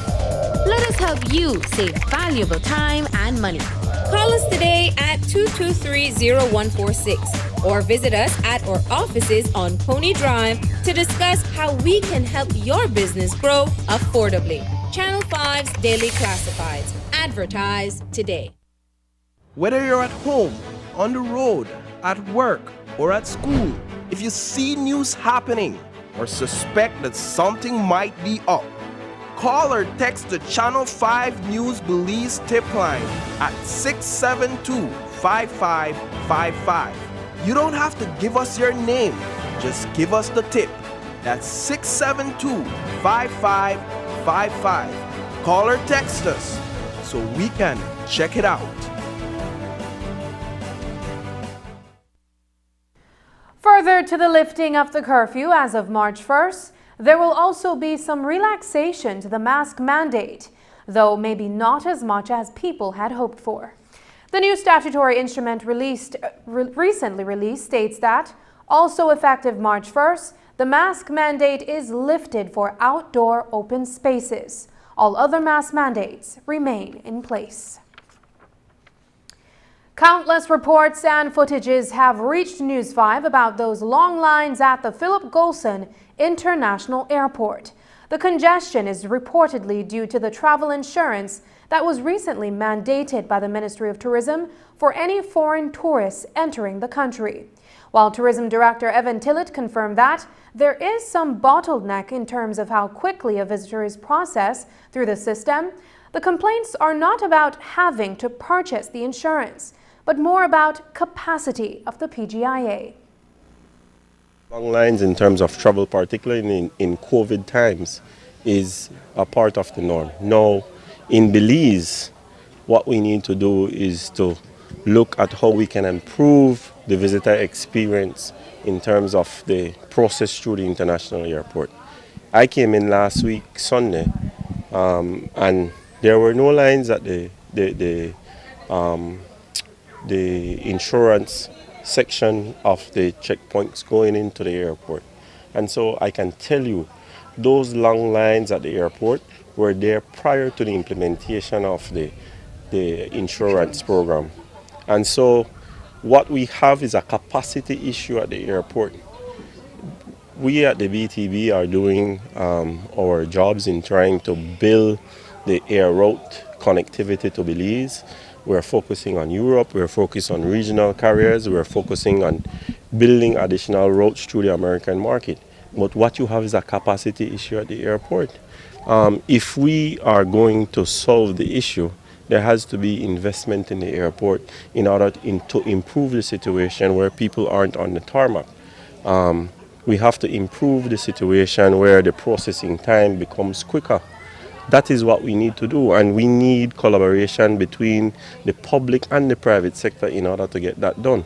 Let us help you save valuable time and money. Call us today at 223-0146 or visit us at our offices on Pony Drive to discuss how we can help your business grow affordably. Channel 5's Daily Classifieds. Advertise today. Whether you're at home, on the road, at work, or at school, if you see news happening or suspect that something might be up, call or text the Channel 5 News Belize tip line at 672-5555. You don't have to give us your name, just give us the tip. That's 672-5555. Call or text us so we can check it out. Further to the lifting of the curfew as of March 1st, there will also be some relaxation to the mask mandate, though maybe not as much as people had hoped for. The new statutory instrument recently released states that, also effective March 1st, the mask mandate is lifted for outdoor open spaces. All other mask mandates remain in place. Countless reports and footages have reached News 5 about those long lines at the Philip Golson International Airport. The congestion is reportedly due to the travel insurance that was recently mandated by the Ministry of Tourism for any foreign tourists entering the country. While Tourism Director Evan Tillett confirmed that there is some bottleneck in terms of how quickly a visitor is processed through the system, the complaints are not about having to purchase the insurance, but more about capacity of the PGIA. Long lines in terms of travel, particularly in COVID times, is a part of the norm. Now, in Belize, what we need to do is to look at how we can improve the visitor experience in terms of the process through the international airport. I came in last week, Sunday, and there were no lines at the insurance section of the checkpoints going into the airport. And so I can tell you, those long lines at the airport were there prior to the implementation of the insurance program. And so what we have is a capacity issue at the airport. We at the BTB are doing our jobs in trying to build the air route connectivity to Belize. We're focusing on Europe, we're focused on regional carriers, we're focusing on building additional routes through the American market. But what you have is a capacity issue at the airport. If we are going to solve the issue, there has to be investment in the airport in order to improve the situation where people aren't on the tarmac. We have to improve the situation where the processing time becomes quicker. That is what we need to do, and we need collaboration between the public and the private sector in order to get that done.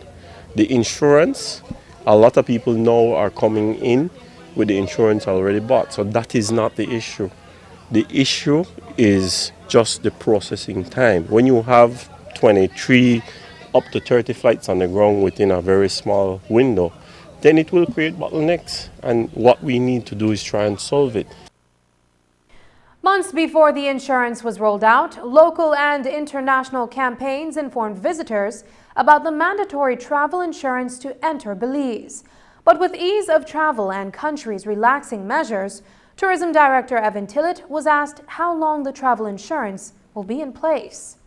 The insurance, a lot of people now are coming in with the insurance already bought, so that is not the issue. The issue is just the processing time. When you have 23 up to 30 flights on the ground within a very small window, then it will create bottlenecks, and what we need to do is try and solve it. Months before the insurance was rolled out, local and international campaigns informed visitors about the mandatory travel insurance to enter Belize. But with ease of travel and countries relaxing measures, Tourism Director Evan Tillett was asked how long the travel insurance will be in place.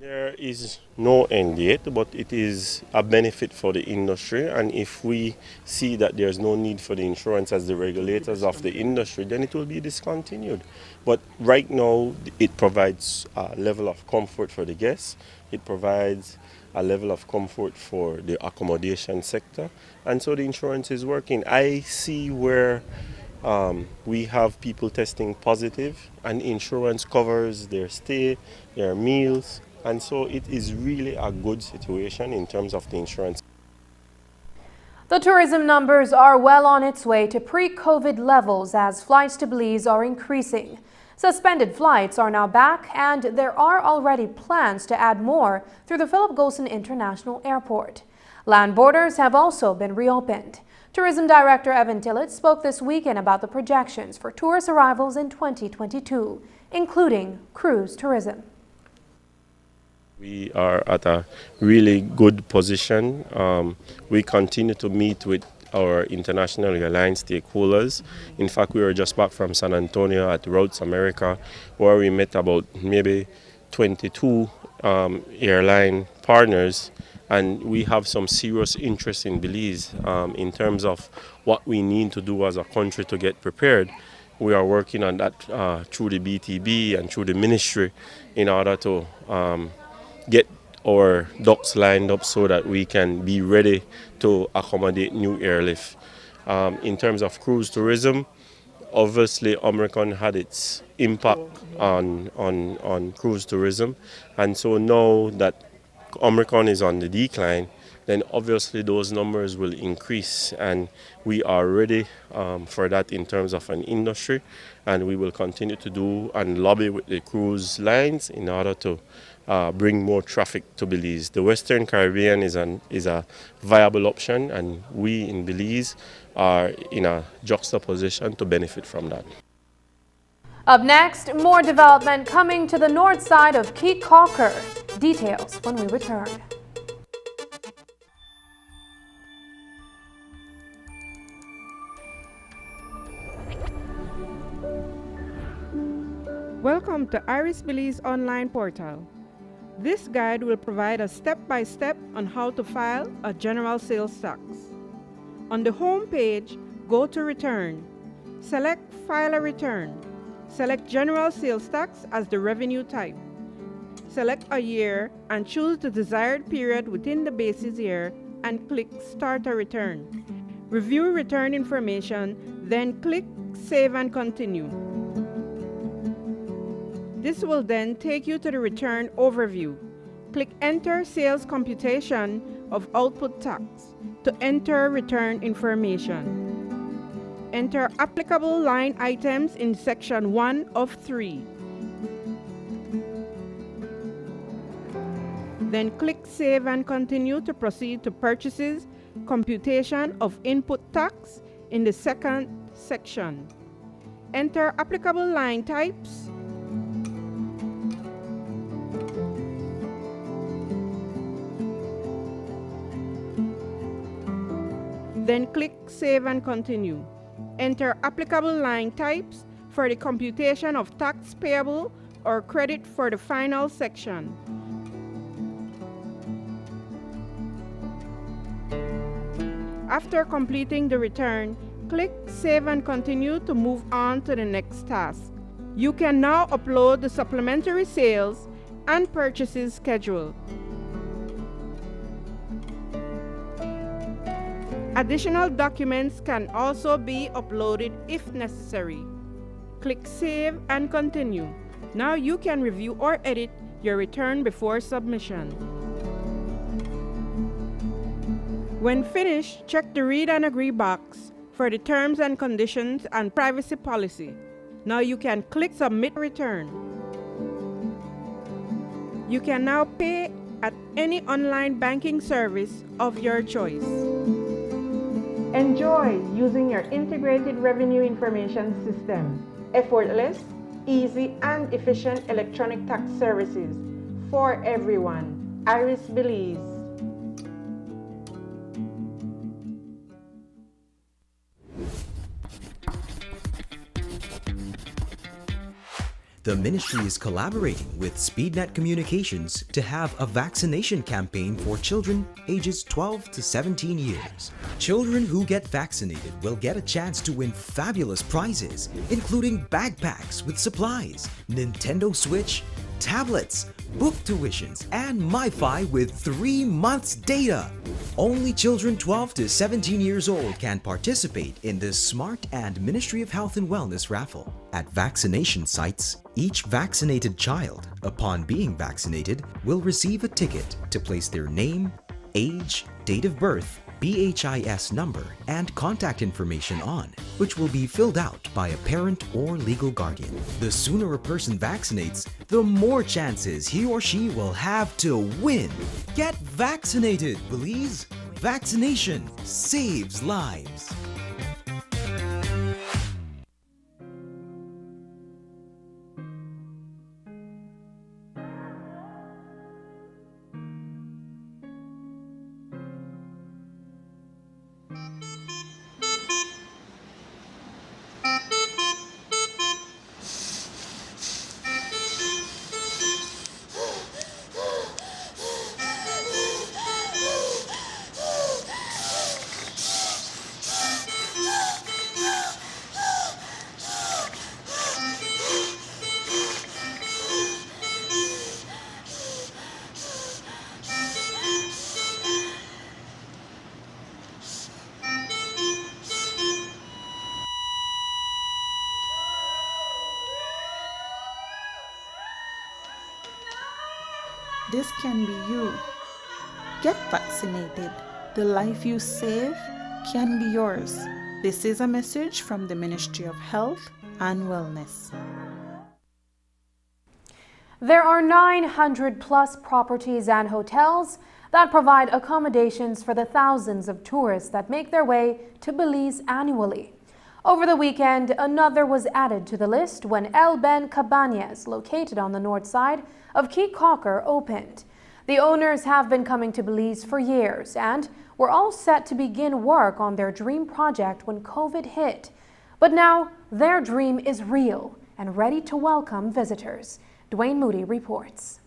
There is no end date, but it is a benefit for the industry, and if we see that there's no need for the insurance as the regulators of the industry, then it will be discontinued. But right now, it provides a level of comfort for the guests, it provides a level of comfort for the accommodation sector, and so the insurance is working. I see where we have people testing positive, and insurance covers their stay, their meals, and so it is really a good situation in terms of the insurance. The tourism numbers are well on its way to pre-COVID levels as flights to Belize are increasing. Suspended flights are now back, and there are already plans to add more through the Philip Golson International Airport. Land borders have also been reopened. Tourism Director Evan Tillett spoke this weekend about the projections for tourist arrivals in 2022, including cruise tourism. We are at a really good position. We continue to meet with our international airline stakeholders. In fact, we were just back from San Antonio at Routes America, where we met about maybe 22 airline partners, and we have some serious interest in Belize in terms of what we need to do as a country to get prepared. We are working on that through the BTB and through the ministry in order to get our ducks lined up so that we can be ready to accommodate new airlift. In terms of cruise tourism, obviously Omicron had its impact on cruise tourism, and so now that Omicron is on the decline, then obviously those numbers will increase, and we are ready for that in terms of an industry, and we will continue to do and lobby with the cruise lines in order to bring more traffic to Belize. The Western Caribbean is a viable option, and we in Belize are in a juxtaposition to benefit from that. Up next, more development coming to the north side of Cape Cocker. Details when we return. Welcome to Iris Belize online portal. This guide will provide a step-by-step on how to file a general sales tax. On the home page, go to Return. Select File a Return. Select General Sales Tax as the revenue type. Select a year and choose the desired period within the basis year and click Start a Return. Review return information, then click Save and Continue. This will then take you to the return overview. Click Enter Sales Computation of Output Tax to enter return information. Enter applicable line items in Section 1 of 3. Then click Save and Continue to proceed to Purchases, Computation of Input Tax in the second section. Enter applicable line types. Then click Save and Continue. Enter applicable line types for the computation of tax payable or credit for the final section. After completing the return, click Save and Continue to move on to the next task. You can now upload the supplementary sales and purchases schedule. Additional documents can also be uploaded if necessary. Click Save and Continue. Now you can review or edit your return before submission. When finished, check the Read and Agree box for the terms and conditions and privacy policy. Now you can click Submit Return. You can now pay at any online banking service of your choice. Enjoy using your integrated revenue information system. Effortless, easy, and efficient electronic tax services for everyone. Iris Belize. The ministry is collaborating with SpeedNet Communications to have a vaccination campaign for children ages 12 to 17 years. Children who get vaccinated will get a chance to win fabulous prizes, including backpacks with supplies, Nintendo Switch, tablets, book tuitions, and MiFi with 3 months data. Only children 12 to 17 years old can participate in this smart and Ministry of Health and Wellness raffle. At vaccination sites, each vaccinated child, upon being vaccinated, will receive a ticket to place their name, age, date of birth, BHIS number, and contact information on, which will be filled out by a parent or legal guardian. The sooner a person vaccinates, the more chances he or she will have to win. Get vaccinated, Belize. Vaccination saves lives. This can be you. Get vaccinated. The life you save can be yours. This is a message from the Ministry of Health and Wellness. There are 900 plus properties and hotels that provide accommodations for the thousands of tourists that make their way to Belize annually. Over the weekend, another was added to the list when El Ben Cabañas, located on the north side of Key Cocker, opened. The owners have been coming to Belize for years and were all set to begin work on their dream project when COVID hit. But now their dream is real and ready to welcome visitors. Dwayne Moody reports.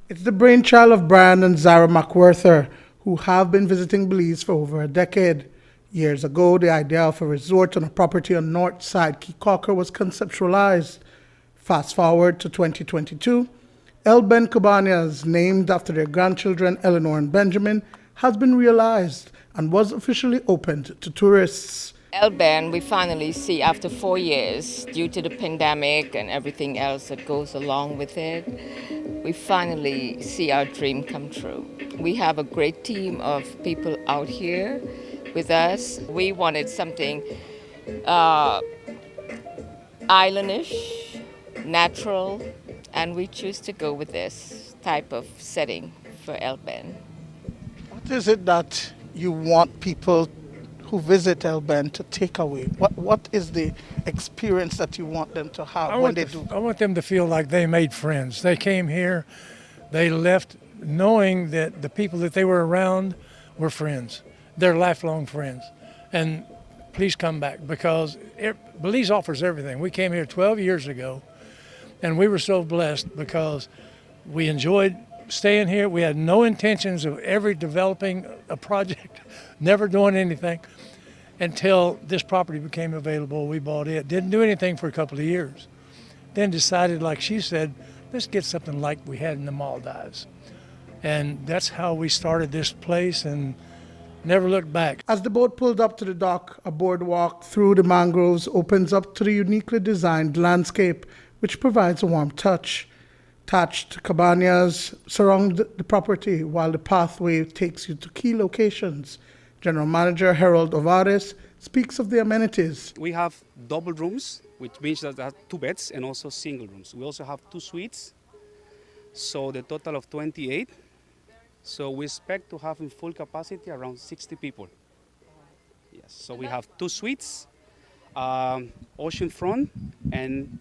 It's the brainchild of Brian and Zara McWhirter, who have been visiting Belize for over a decade. Years ago, the idea of a resort on a property on north side Key Cocker was conceptualized. Fast forward to 2022, El Ben Cabañas, named after their grandchildren Eleanor and Benjamin, has been realized and was officially opened to tourists. Elben, we finally see after 4 years, due to the pandemic and everything else that goes along with it, we finally see our dream come true. We have a great team of people out here with us. We wanted something islandish, natural, and we choose to go with this type of setting for Elben. What is it that you want people who visit Elben to take away? What is the experience that you want them to have when they do? I want them to feel like they made friends. They came here, they left knowing that the people that they were around were friends. They're lifelong friends. And please come back, because Belize offers everything. We came here 12 years ago, and we were so blessed because we enjoyed staying here. We had no intentions of ever developing a project, never doing anything until this property became available. We bought it, didn't do anything for a couple of years. Then decided, like she said, let's get something like we had in the Maldives. And that's how we started this place and never looked back. As the boat pulled up to the dock, a boardwalk through the mangroves opens up to the uniquely designed landscape, which provides a warm touch. Thatched cabanas surround the property while the pathway takes you to key locations. General Manager Harold Ovares speaks of the amenities. We have double rooms, which means that there are 2 beds and also single rooms. We also have 2 suites, so the total of 28. So we expect to have in full capacity around 60 people. Yes, so we have 2 suites, oceanfront and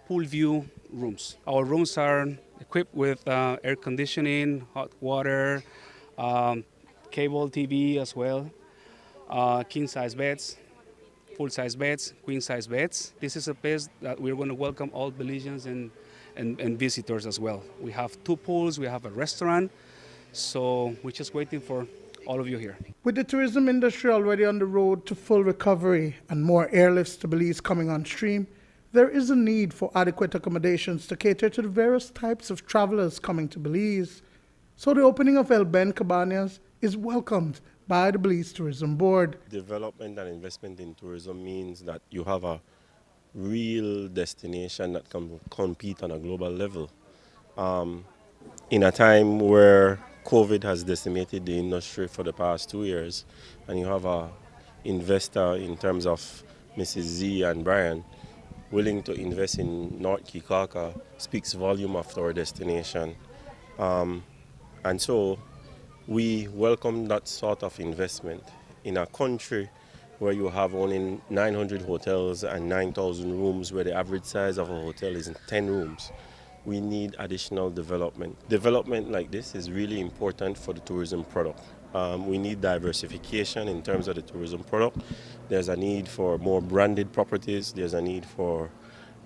pool view rooms. Our rooms are equipped with air conditioning, hot water, cable TV as well, king-size beds, full-size beds, queen-size beds. This is a place that we're going to welcome all Belizeans and visitors as well. We have 2 pools, we have a restaurant, so we're just waiting for all of you here. With the tourism industry already on the road to full recovery and more airlifts to Belize coming on stream, there is a need for adequate accommodations to cater to the various types of travelers coming to Belize. So the opening of Elben Cabanas is welcomed by the Belize Tourism Board. Development and investment in tourism means that you have a real destination that can compete on a global level. In a time where COVID has decimated the industry for the past 2 years, and you have an investor in terms of Mrs. Z and Brian willing to invest in North Kikaka, speaks volume of our destination. And so we welcome that sort of investment in a country where you have only 900 hotels and 9,000 rooms, where the average size of a hotel is 10 rooms. We need additional development. Development like this is really important for the tourism product. We need diversification in terms of the tourism product. There's a need for more branded properties. There's a need for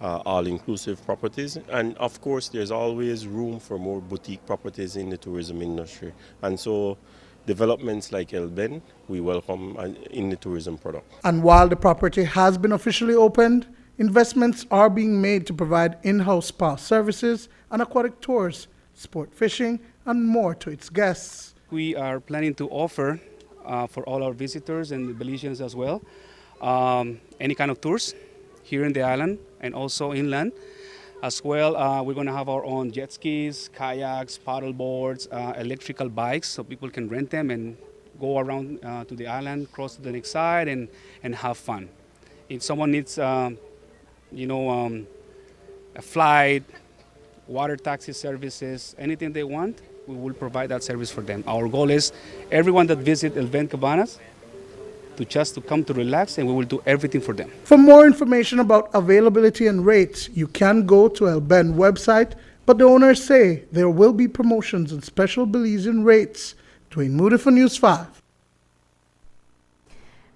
all-inclusive properties. And of course, there's always room for more boutique properties in the tourism industry. And so developments like Elben, we welcome in the tourism product. And while the property has been officially opened, investments are being made to provide in-house spa services and aquatic tours, sport fishing, and more to its guests. We are planning to offer for all our visitors and the Belizeans as well, any kind of tours here in the island and also inland. As well, we're going to have our own jet skis, kayaks, paddle boards, electrical bikes, so people can rent them and go around to the island, cross to the next side, and have fun. If someone needs, a flight, water taxi services, anything they want, we will provide that service for them. Our goal is everyone that visits Elben Cabanas to come to relax, and we will do everything for them. For more information about availability and rates, you can go to Elben website, but the owners say there will be promotions and special Belizean rates. Dwayne Moody for News 5.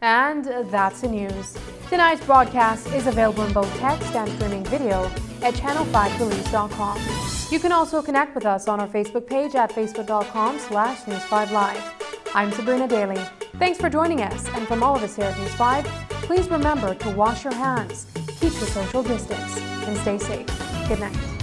And that's the news. Tonight's broadcast is available in both text and streaming video at channel5belize.com. You can also connect with us on our Facebook page at facebook.com/News5Live. I'm Sabrina Daly. Thanks for joining us, and from all of us here at News 5, please remember to wash your hands, keep the social distance, and stay safe. Good night.